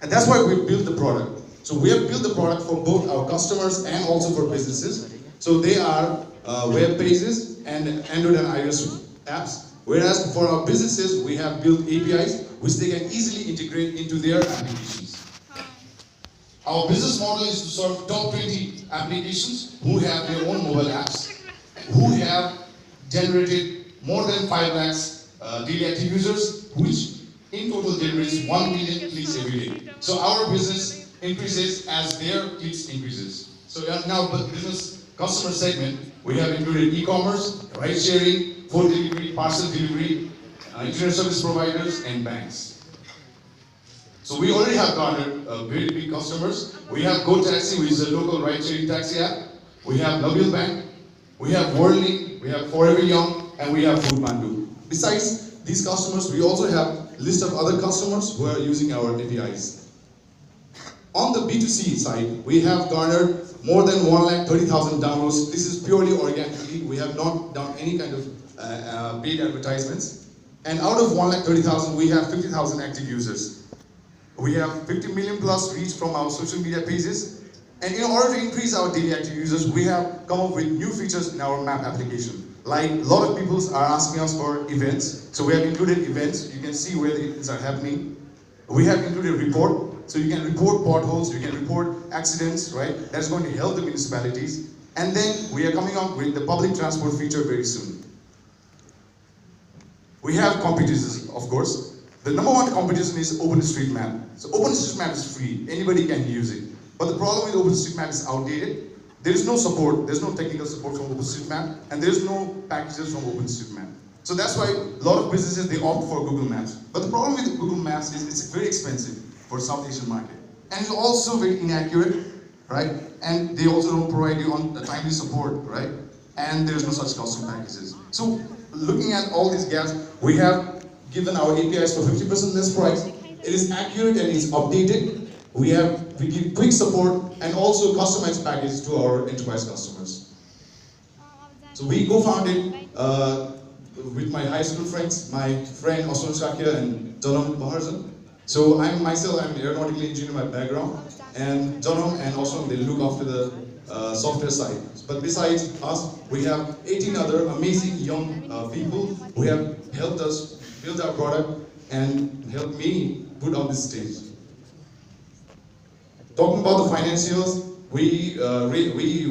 And that's why we built the product. So we have built the product for both our customers and also for businesses. So they are web pages and Android and iOS apps. Whereas for our businesses, we have built APIs which they can easily integrate into their applications. Our business model is to serve top 20 applications who have their own mobile apps, who have generated more than 5 lakhs daily active users, which in total generates 1 million clicks every day. So our business increases as their clicks increases. So now the business customer segment, we have included e-commerce, ride sharing, food delivery, parcel delivery, internet service providers, and banks. So we already have garnered very big customers. We have GoTaxi, which is a local ride-sharing taxi app. We have Nabil Bank. We have Worldly. We have Forever Young, and we have Foodpandu. Besides these customers, we also have a list of other customers who are using our APIs. On the B2C side, we have garnered more than 130,000 downloads. This is purely organically. We have not done any kind of paid advertisements. And out of 130,000, we have 50,000 active users. We have 50 million plus reach from our social media pages. And in order to increase our daily active users, we have come up with new features in our map application. Like a lot of people are asking us for events. So we have included events. You can see where the events are happening. We have included report. So you can report potholes, you can report accidents, right? That's going to help the municipalities. And then we are coming up with the public transport feature very soon. We have competitors, of course. The number one competition is OpenStreetMap. So OpenStreetMap is free, anybody can use it. But the problem with OpenStreetMap is outdated. There is no support, there's no technical support from OpenStreetMap, and there's no packages from OpenStreetMap. So that's why a lot of businesses, they opt for Google Maps. But the problem with Google Maps is it's very expensive for South Asian market. And it's also very inaccurate, right? And they also don't provide you on the timely support, right? And there's no such custom packages. So looking at all these gaps, we have given our APIs for 50% less price. It is accurate and it's updated. We give quick support and also customized packages to our enterprise customers. So we co-founded with my high school friends, my friend Osman Shakir and Janam Baharjan. So I'm an aeronautical engineer by background, and Janam and Osman, they look after the software side. But besides us, we have 18 other amazing young people who have helped us build our product and helped me put on this stage. Talking about the financials, we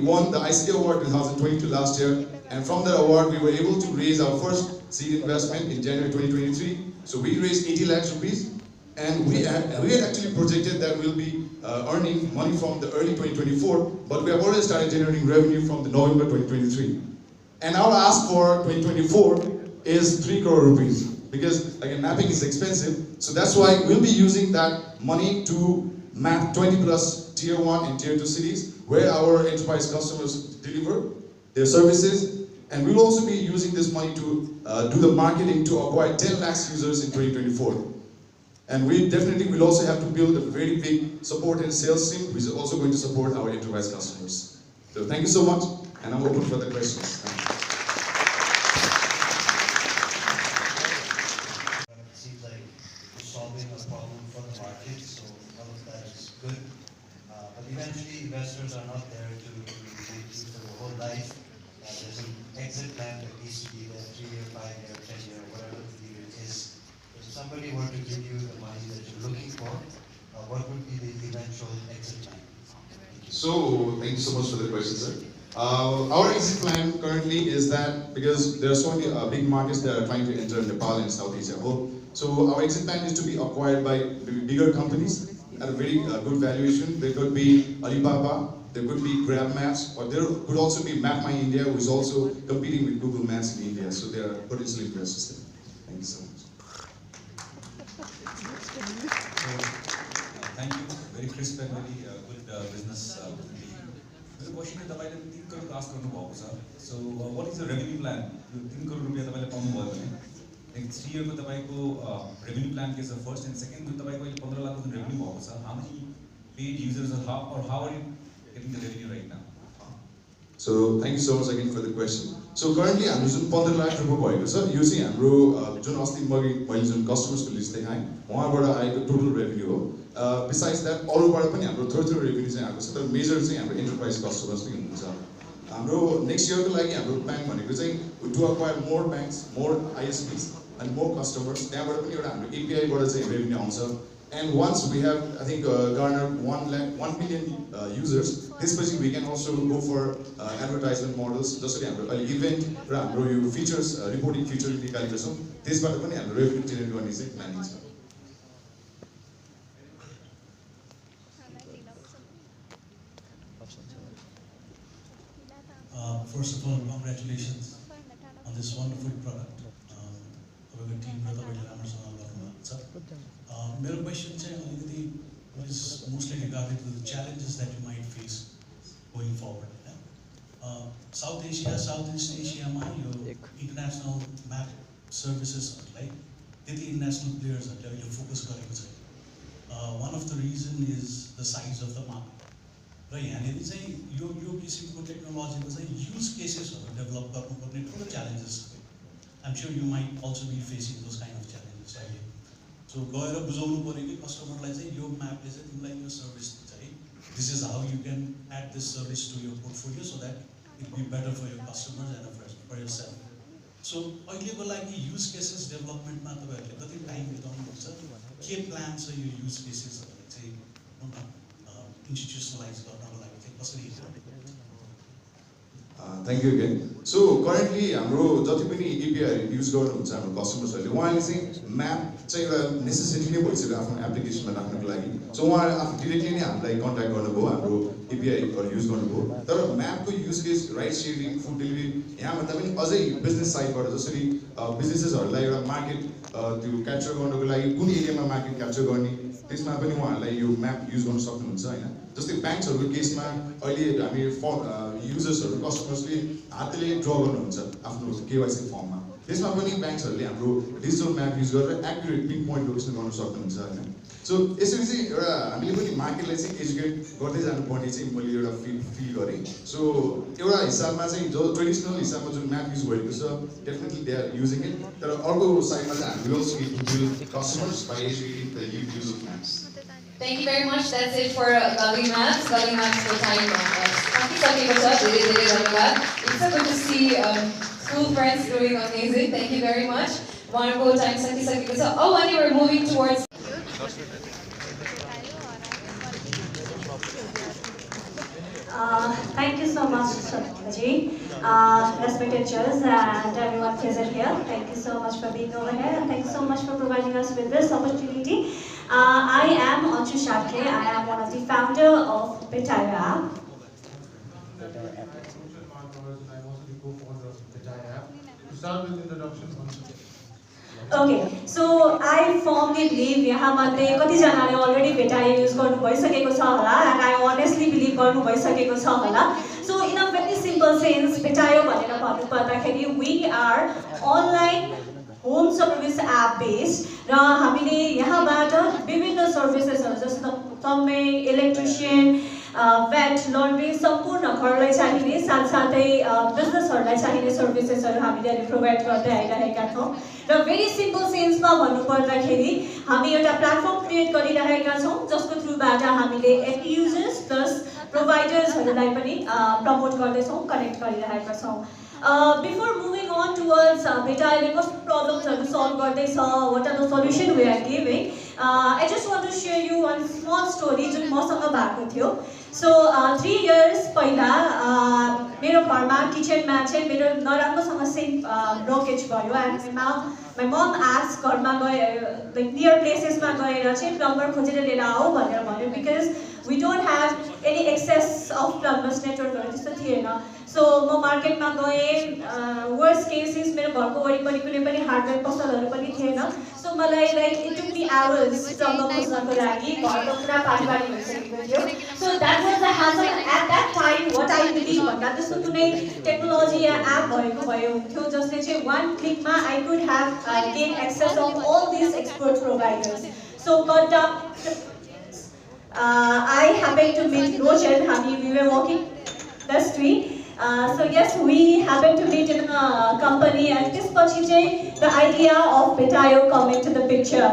won the ICT Award 2022 last year, and from the award we were able to raise our first seed investment in January 2023. So we raised 80 lakhs rupees, And we had actually projected that we'll be earning money from the early 2024, but we have already started generating revenue from the November 2023. And our ask for 2024 is 3 crore rupees, because again, mapping is expensive. So that's why we'll be using that money to map 20 plus tier 1 and tier 2 cities where our enterprise customers deliver their services. And we'll also be using this money to do the marketing to acquire 10 lakhs users in 2024. And we definitely will also have to build a very big support and sales team, which is also going to support our enterprise customers. So thank you so much, and I'm open for the questions. It seems like you're solving a problem for the market, so all of that is good. But eventually, investors are not there to wait you for your whole life. There's an exit plan that needs to be there, 3-year, 5-year, 10-year, whatever the period is. If somebody were to give you the money that you're looking for, what would be the eventual exit plan? So, thank you so much for the question, sir. Our exit plan currently is that, because there are so many big markets that are trying to enter Nepal and South Asia. So our exit plan is to be acquired by bigger companies at a very good valuation. There could be Alibaba, there could be Grab Maps, or there could also be Map My India, who is also competing with Google Maps in India. So there are potential investors there. Thank you so much. Thank you. Very crisp and very good business. The question is, तपाईले 3 crore ask गर्नु भएको छ. So what is the revenue plan? यो 3 करोड रुपैयाँ तपाईले पाउनु भयो भने next 3 year को तपाईको revenue plan के छ first, and second जुन तपाईको अहिले 15 लाख को revenue भएको छ, how many paid users or how are you getting the revenue right now? So thank you so much again for the question. So currently हाम्रो जुन 15 लाख रुपैयाँ भएको छ, यो चाहिँ हाम्रो जुन अस्ति मैले जुन कस्टमर्सको लिस्ट देखाएँ उहाँबाट आएको टोटल रेभेन्यू हो. Besides that, अरूबाट पनि हाम्रो थोरै रेभेन्यू चाहिँ आएको छ, तर मेजर चाहिँ हाम्रो एन्टरप्राइज कस्टमर्स नै हुनुहुन्छ. हाम्रो नेक्स्ट इयरको लागि हाम्रो प्लान भनेको चाहिँ to acquire more banks, more ISPs and more customers. त्यहाँबाट पनि एउटा हाम्रो एपिआईबाट चाहिँ रेभेन्यू आउँछ. And once we have, I think, garnered 1 million users, त्यसपछि we can also go for advertisement models. जसरी हाम्रो अहिले इभेन्ट र हाम्रो यो फिचर्स रिपोर्टिङ फिचर निकालेको छौँ, त्यसबाट पनि हाम्रो रेभेन्यू जेनेरेट गर्ने चाहिँ प्लानिङ छ. First of all, congratulations on this wonderful product. तपाईँको टिम र तपाईँले राम्रोसँग गर्नुभएको छ. मेरो क्वेसन चाहिँ अलिकति is mostly regarding to the challenges that you might face going forward. South Asia, Southeast Asia, yo international map services like त्यति international playersहरूले focus गरेको छैन. One of the reason is the size of the market. र यहाँनिर चाहिँ यो किसिमको टेक्नोलोजीको चाहिँ use केसेसहरू develop गर्नुपर्ने ठुलो challenges. I'm sure you might also be facing those kind of challenges, right? So गएर बुझाउनु पर्यो कि कस्टमरलाई चाहिँ यो म्यापले चाहिँ तिमीलाई यो सर्भिस दिन्छ है. This is how you can add this service to your portfolio so that it will be better for your customers and for yourself. So अहिलेको लागि युज केसेस डेभलपमेन्टमा तपाईहरुले कति टाइम बिताउनुहुन्छ? के प्लान छ यो युज केसेसहरुलाई चाहिँ institutionalize गर्नको लागि चाहिँ कसरी हेर्नु? Thank you again. So currently हाम्रो जति पनि API युज गर्नुहुन्छ हाम्रो कस्टमर्सहरूले उहाँले चाहिँ म्याप चाहिँ एउटा नेसेसिटी नै भइसक्यो आफ्नो एप्लिकेसनमा राख्नको लागि. सो उहाँले आफू डिरेक्टली नै हामीलाई कन्ट्याक्ट गर्नुभयो, हाम्रो API युज गर्नुभयो. तर म्यापको use case ride sharing, food delivery यहाँ भन्दा पनि अझै बिजनेस साइडबाट जसरी बिजनेसेसहरूलाई एउटा मार्केट त्यो क्याप्चर गर्नको लागि कुन एरियामा मार्केट क्याप्चर गर्ने त्यसमा पनि उहाँहरूलाई यो म्याप युज गर्न सक्नुहुन्छ हैन. जस्तै ब्याङ्क्सहरूको केसमा अहिले हामी युजर्सहरू कस्टमर्सले हातले ड्र गर्नुहुन्छ आफ्नो केवाइसी फर्ममा. त्यसमा पनि ब्याङ्क्सहरूले हाम्रो डिजिटल म्याप युज गरेर एक्युरेट पिन पोइन्ट लोकेसन गर्न सक्नुहुन्छ हैन. सो यसरी चाहिँ एउटा हामीले पनि मार्केटलाई चाहिँ एजुकेट गर्दै जानुपर्ने चाहिँ मैले एउटा फिल गरेँ. सो एउटा हिसाबमा चाहिँ जो ट्रेडिसनल हिसाबमा जुन म्याप युज भएको छ definitely they are using it. तर अर्को साइडमा चाहिँ हामीले also need to build customers by educating the use of maps. Thank you very much. That's it for Gully Maps. Gully Maps को time सकिसकेको छ. धेरै धन्यवाद. It's so good to see school friends doing amazing. Thank you very much. उहाँको time सकिसकेको छ. Oh, and we're moving towards. Thank you so much, Ji. Respected judges and everyone present here. Thank you so much for being over here, and thank you so much for providing us with this opportunity. I am Anju Shakre. I am one of the founder of Betayo app. To start with introduction, Okay, so I firmly believe यहाँमध्ये कतिजनाले already Betayo use गर्नु भइसकेको छ होला, and I honestly believe गर्नु भइसकेको छ होला. So in a very simple sense, Betayo भनेर भन्नु पर्दाखेरि we are online home service app based र हामीले यहाँबाट विभिन्न सर्भिसेसहरु जस्तो प्लम्बिङ, इलेक्ट्रिशियन, vet, laundry सम्पूर्ण घरलाई चाहिने साथसाथै बिजनेसहरुलाई चाहिने सर्भिसेसहरु हामीले अहिले प्रोवाइड गर्दै आइरहेका छौं र भेरी सिम्पल सेन्समा भन्नु पर्दाखेरि हामी एउटा प्लेटफर्म क्रिएट गरिरहेका छौं जसको थ्रुबाट हामीले एन्ड युजर्स प्लस प्रोवाइडर्सहरुलाई पनि प्रमोट गर्दै छौं, कनेक्ट गरिरहेका छौं. Before moving on towards Betayo कस्तो प्रब्लम्सहरु सल्भ गर्दैछ, what are the solution we are giving, I just want to share you one small story जुन मसँग भएको थियो. So 3 years पहिला मेरो घरमा किचनमा चाहिँ मेरो नराम्रोसँग सिङ्क ब्लकेज भयो and my mom asked घरमा गए like near places मा गएर चाहिँ प्लम्बर खोजेर लिएर आऊ भनेर भन्यो because we don't have any excess of plumbers network त्यस्तो थिएन. So म मार्केटमा गए, worst case is मेरो घरको वरिपरि कुनै पनि हार्डवेयर पसलहरु पनि थिएन. So मलाई like it took me hours plumber खोज्नको लागि, घरको पुरा पानीपानी भइसकेको थियो. So that was the hassle at that time. What I believe भन्दा त्यस्तो कुनै टेक्नोलोजी या एप भएको भए हुन्थ्यो जसले चाहिँ one click मा I could have gained access of all these expert providers. So got down I happened to meet Roshan. We were walking the street. So yes, we happened to meet in a company, and this pachi the idea of Betayo come into the picture.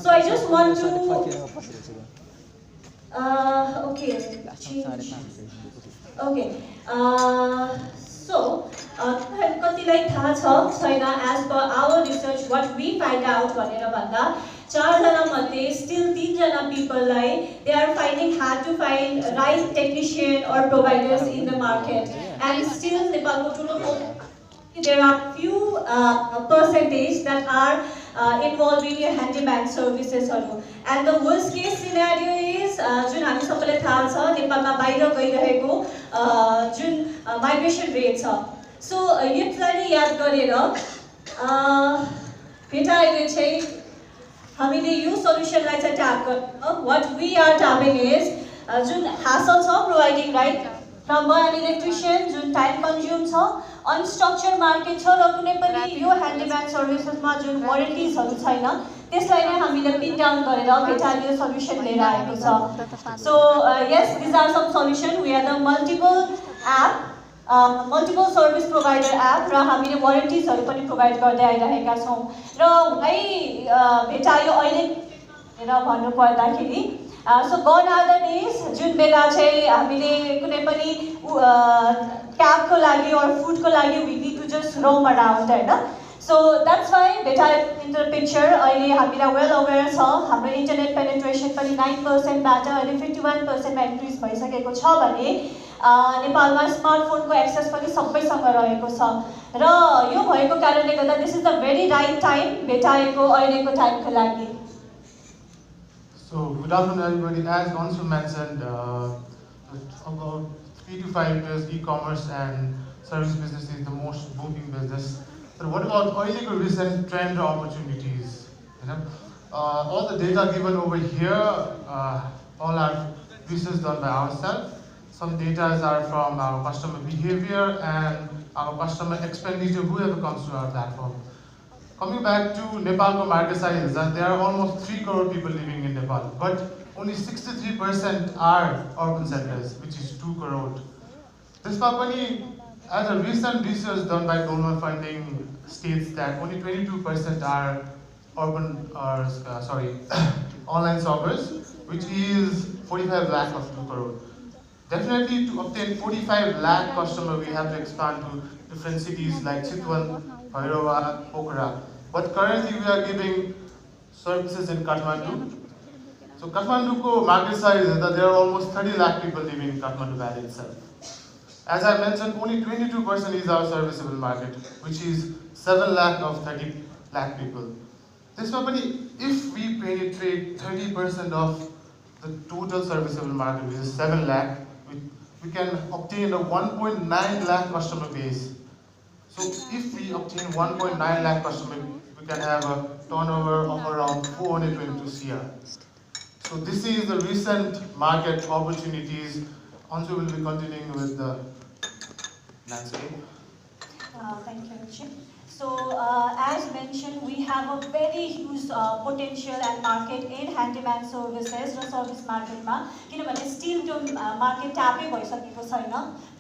So I just want to okay, change. Okay. So कतिलाई थाहा छ छैन, as per our research what we find out भनेर भन्दा 4 जना मध्ये still 3 जना people like they are finding hard to find right technician or providers in the market, and still Nepalko ठुलो there are few percentage that are involved in your handyman services haru, and the worst case scenario is जुन हामी सबैलाई थाहा छ नेपालमा बाहिर गइरहेको जुन migration rate छ. सो यसलाई याद गरेर Betayo चाहिँ हामीले यो सल्युसनलाई चाहिँ ट्याप गर्छौं. What we are tapping is Jun hassle छ providing right plumber and electrician Jun time consume छ, अनस्ट्रक्चर्ड मार्केट छ र कुनै पनि यो ह्यान्डीम्यान सर्भिसेसमा जुन वारेन्टीजहरु छैन त्यसलाई नै हामीले पिन डाउन गरेर Betayo सल्युसन लिएर आएको छ. So yes, this are some solution. We are the multiple app, multiple service provider app, र हामीले वारेन्टीजहरु पनि प्रोवाइड गर्दै आइरहेका छौं. र है Betayo अहिले भनेर भन्नु पर्दाखेरि so gone are the days जुन बेला चाहिँ हामीले कुनै पनि क्याब को लागि or food को लागि we need to just roam around Hahn. So that's why Betayo in the picture. अहिले हामीलाई well aware छ हाम्रो इन्टरनेट पेनिट्रेसन पनि 9% बाट अहिले 51% मा इन्क्रिज भइसकेको छ भने नेपालमा स्मार्टफोनको एक्सेस पनि सबैसँग रहेको छ र यो भएको कारणले गर्दा this is the very right time Betayo को अहिलेको टाइमको लागि. So good afternoon everybody. As Gonsu mentioned, about 3 to 5 years e-commerce and service business is the most booming business. So what about oily recent trend or opportunities? You know, all the data given over here, all our research done by ourselves. Some data are from our customer behavior and our customer expenditure, whoever comes to our platform. Coming back to Nepal market size, there are almost 3 crore people living in Nepal, but only 63% are urban centers, which is 2 crore. This company, as a recent research done by donor funding, states that only 22% are urban, online shoppers, which is 45 lakh of 2 crore. Definitely, to obtain 45 lakh customer, we have to expand to different cities like Chitwan, Bhairava, Pokhara. But currently, we are giving services in Kathmandu. So Kathmandu's market size is that there are almost 30 lakh people living in Kathmandu Valley itself. As I mentioned, only 22% is our serviceable market, which is 7 lakh of 30 lakh people. त्यसमा पनि if we penetrate 30% of the total serviceable market, which is 7 lakh, we can obtain a 1.9 lakh customer base. So if we obtain 1.9 lakh customer, we can have a turnover of around 422 CR. So this is the recent market opportunities. Also, we'll be continuing with the landscape. Thank you, Richard. So, as mentioned, we have a very huge potential and market in handyman services raw service market मा किनभने still त्यो market ट्यापै भइसकेको छैन.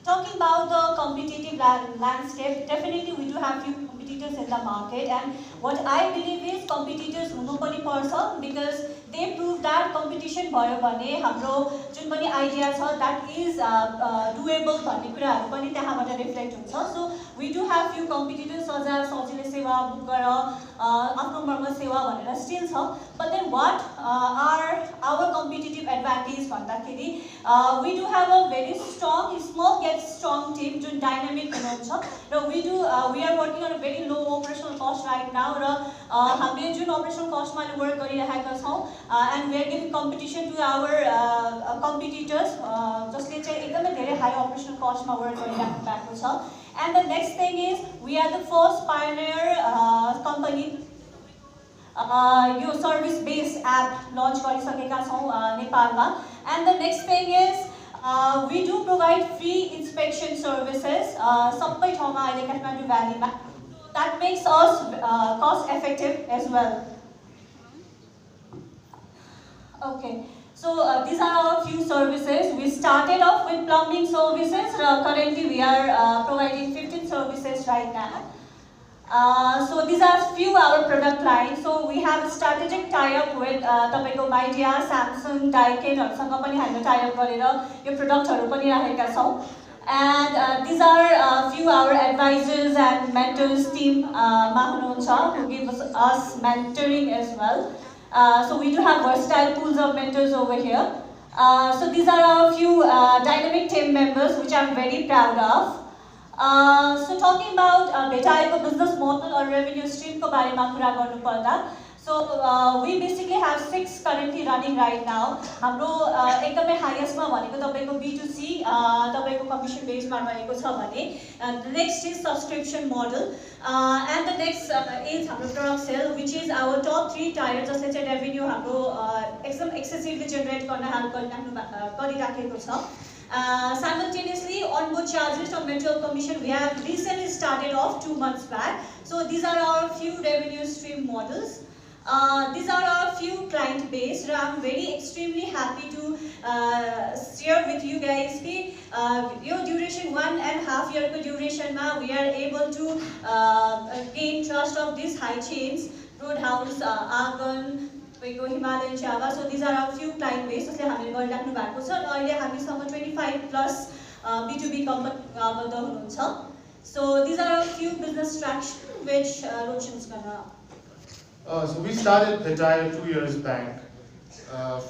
Talking about the competitive landscape, definitely we do have few competitors in the market, and what I believe is competitors हुनु पनि पर्छ because they prove that competition भयो भने हाम्रो जुन पनि idea छ that is doable भन्ने कुराहरु पनि त्यहाँबाट reflect हुन्छ. So we do have few competitors such as सजिलै सेवा बुक गर आफ्नो मर्म सेवा भनेर still छ. But then what are our competitive advantage भन्दाखेरि we do have a very strong, small yet strong team Jun dynamic हुनुहुन्छ र we are working on a very low operational cost right now र हामीले जुन operational cost मा work गरिरहेका छौं and we are giving competition to our competitors जसले चाहिँ एकदमै धेरै high operational cost मा work गरिरहेको भएको छ. And the next thing is we are the first pioneer company yo service based app launch गरिसकेका छौं नेपालमा. And the next thing is we do provide free inspection services सबै ठाउँमा अहिले Kathmandu भ्यालीमा. That makes us cost effective as well. Okay, so these are our few services. We started off with plumbing services. Currently we are providing 15 services right now. So these are few our product lines. So we have a strategic tie-up with तपाईको Midea, Samsung, Daikin हरुसँग पनि हामीले tie-up गरेर यो प्रोडक्टहरु पनि राखेका छौं. And these are few our advisors and mentors team मा हुनुहुन्छ who give us mentoring as well. So we do have versatile pools of mentors over here. So these are our few dynamic team members which I'm very proud of. So talking about भेटाएको business model or revenue stream को बारेमा कुरा गर्नु पर्दा, so we basically have 6 currently running right now. हाम्रो एकदमै highest मा भनेको तपाईको B2C तपाईको commission based मा रहेको छ भने the next is subscription model and the next is हाम्रो product sale which is our top 3 tier जसले चाहिँ revenue हाम्रो एकदम excessively generate गर्न help गरिराखेको छ. Simultaneously onboard charges or material commission we have recently started off 2 months back. So these are our few revenue stream models. These are our few client base. I'm very extremely happy to share with you guys that your duration 1.5 year duration ma we are able to gain trust of these high chains, Roadhouse, Argon, Himalayan Java. So these are our few client base जसले हामीले गरिराख्नु भएको छ र अहिले हामीसँग 25 plus B2B company आबद्ध हुनुहुन्छ. So these are a few business traction which Roshan's gonna. So we started Bhetaya 2 years back.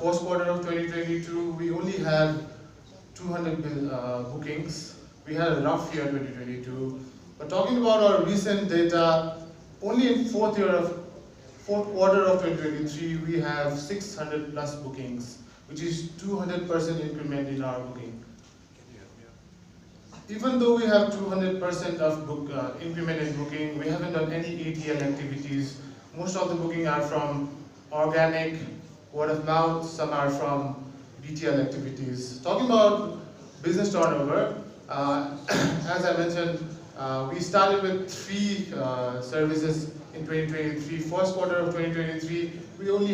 First quarter of 2022, we only had 200 bookings. We had a rough year 2022. But talking about our recent data, only in fourth quarter of 2023, we have 600 plus bookings, which is 200% increment in our booking. Even though we have 200% of increment in booking, we haven't done any ATL activities. Most of the booking are from organic, word of mouth, some are from BTL activities. Talking about business turnover, as I mentioned, we started with 3 services in 2023. First quarter of 2023, we only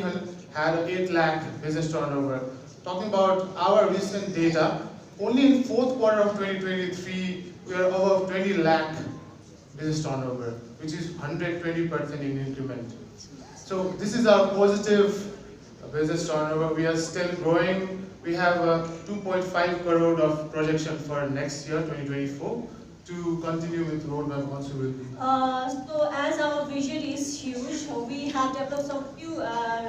had 8 lakh business turnover. Talking about our recent data, only in fourth quarter of 2023, we are over 20 lakh business turnover, which is 120% in increment. So this is our positive business turnover. We are still growing. We have 2.5 crore of projection for next year, 2024, to continue with roadmap possibility. So as our vision is huge, we have developed some few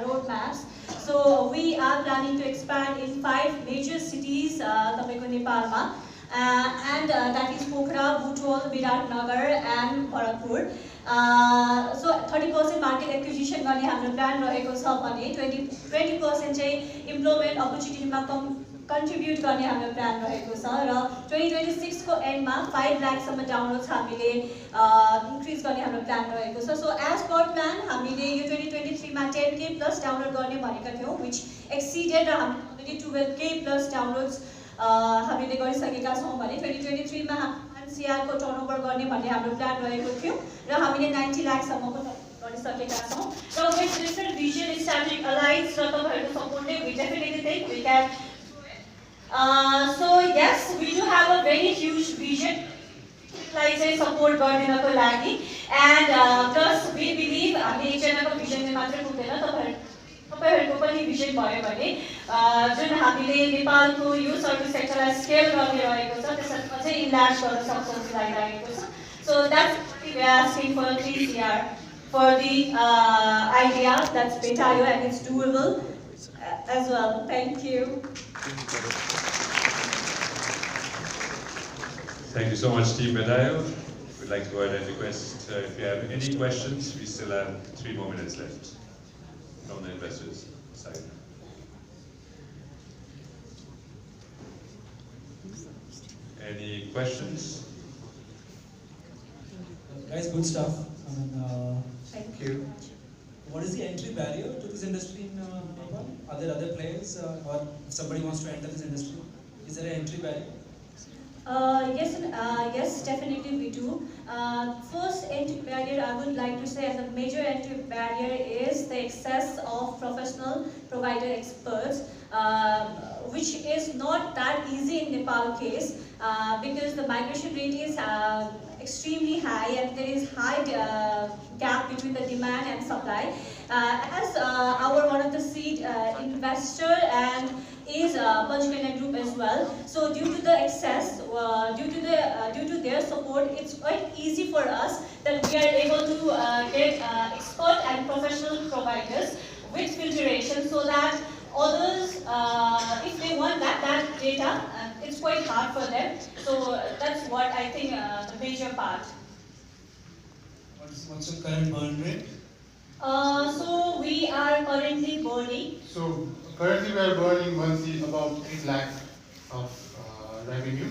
roadmaps. So we are planning to expand in 5 major cities, तपाईको नेपालमा. And that is Pokhara, Butol, Viratnagar and Bharatpur. So 30% market acquisition गर्ने हाम्रो plan रहेको छ भने 20% चाहिँ employment अपर्च्युनिटीमा contribute गर्ने हाम्रो प्लान रहेको छ र 2026 को एन्डमा 5 लाखसम्म डाउनलोड्स हामीले इन्क्रिज गर्ने हाम्रो प्लान रहेको छ सो एज पर प्लान हामीले यो 2023 मा 10K प्लस डाउनलोड गर्ने भनेका थियौँ व्हिच एक्सिडेड र हामीले 12K प्लस डाउनलोड्स हामीले गरिसकेका छौँ भने 2023 मा NCR को टर्नओभर गर्ने भन्ने हाम्रो प्लान रहेको थियो र हामीले 90 लाखसम्मको गरिसकेका छौँ र with different vision establish alliance र तपाईहरुको सपोर्टले we definitely think we can so yes we do have a very huge vision like say support गर्दिनको लागि and plus we believe हामी एकजनाको भिजनले मात्र पुग्दैन तपाईहरुको पनि भिजन भयो भने जुन हामीले नेपालको यो सर्भिस सेक्टरलाई स्केल गर्ने रहेको छ त्यसमा चाहिँ इन्लार्ज गर्न सक्छौं जस्तो लागिरहेको छ so that's we are asking for 3 CR for the idea that's Betayo and it's doable as well. Thank you. Thank you so much, Team Betayo. We'd like to go ahead and request if you have any questions, we still have 3 more minutes left from the investors' side. Any questions? Guys, good stuff. Thank you. What is the entry barrier to this industry in Nepal? Are there other players, or if somebody wants to enter this industry, is there an entry barrier? Yes, definitely we do. First entry barrier, I would like to say, as a major entry barrier is the excess of professional provider experts, which is not that easy in Nepal case because the migration rate is extremely high and there is high gap between the demand and supply. As our one of the seed investor and is Panchganya Group as well. So due to the excess, due to their support, it's quite easy for us that we are able to get expert and professional providers with filtration, so that others, if they want that data, it's quite hard for them. So that's what I think the major part. What's your current burn rate? So we are currently burning. So currently we are burning monthly about 8 lakh of revenue.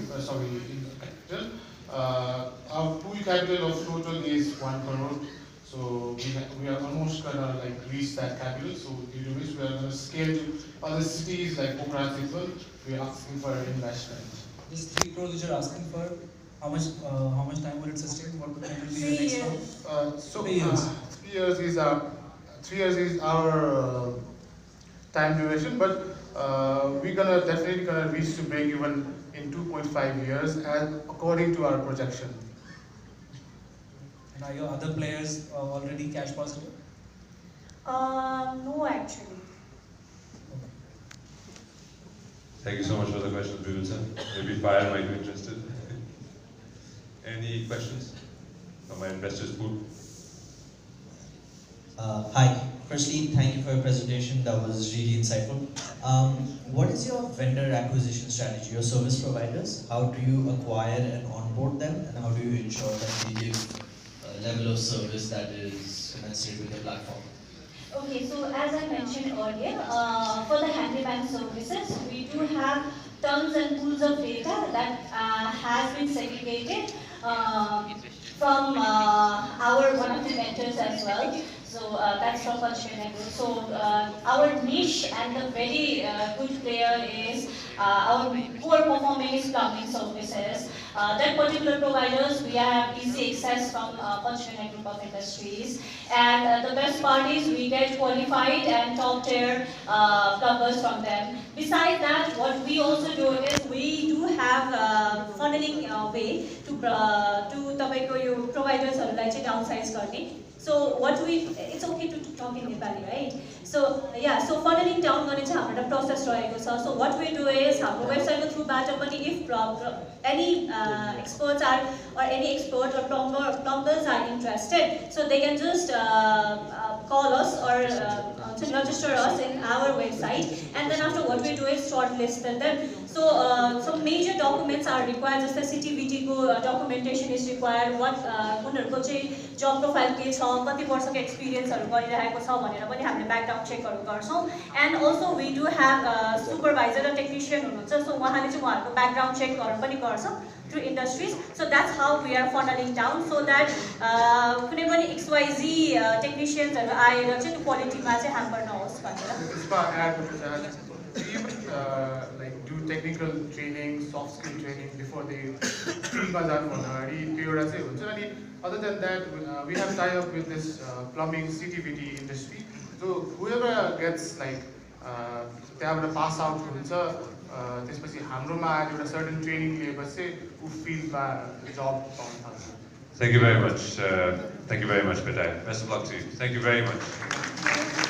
Capital. Our pool capital of total is 1 crore. So we are almost gonna reach that capital. So due to which we are gonna scale to other cities like Pokhara. We are asking for investment. This 3 crores which you are asking for, how much time will it sustain? What will be the next round? 3 years. 3 years is our time duration, but we're definitely gonna reach to break even in 2.5 years, as according to our projection. And are your other players already cash positive? No, actually. Thank you so much for the question, Bibul sir. Maybe Fire might be interested. Any questions from my investors pool? Hi. Firstly, thank you for your presentation. That was really insightful. What is your vendor acquisition strategy? Your service providers, how do you acquire and onboard them, and how do you ensure that they give a level of service that is commensurate with the platform? Okay, so as I mentioned earlier, for the handyman services, we do have tons and pools of data that has been segregated from our one of the mentors as well. So that's from Panchganya Group. So our niche and the very good player is our poor performing is plumbing services. That particular providers, we have easy access from Panchganya Group of Industries. And the best part is we get qualified and top tier plumbers from them. Besides that, what we also do is we do have funneling way to तपाईको यो providers-हरुलाई चाहिँ downsize गर्ने. So what it's okay to talk in Nepali, right? So yeah, so funneling down गर्ने चाहिँ हाम्रो process रहेको छ. So what we do is हाम्रो website को through-बाट पनि if any experts are or any expert or plumbers are interested, so they can just call us or register us in our website, and then after what we do is shortlist them. So some major documents are required, just the CTVT documentation is required, what job profile के छ, कति वर्षको एक्सपिरियन्सहरु गरिरहेको छ भनेर पनि हामीले background चेकहरु गर्छौं, and also we do have supervisor र टेक्निशियन हुनुहुन्छ, so उहाँले चाहिँ उहाँहरुको ब्याकग्राउन्ड चेकहरु पनि गर्छ through industries. So that's how we are funneling down, so that कुनै पनि XYZ techniciansहरु आएर चाहिँ त्यो क्वालिटीमा चाहिँ ह्याम्पर नहोस् भनेर. Like do technical training, soft skill training before they field ma janu bhanda gari त्यो एउटा चाहिँ हुन्छ. अनि other than that we have tie up with this plumbing CTVT industry, so whoever gets like त्यहाँबाट pass out हुन्छ त्यसपछि हाम्रोमा आएर एउटा सर्टेन ट्रेनिङ लिएपछि चाहिँ उ फिल्डमा जब पाउन सक्छ. Thank you very much. Thank you very much, Petai. Best of luck to you. Thank you very much.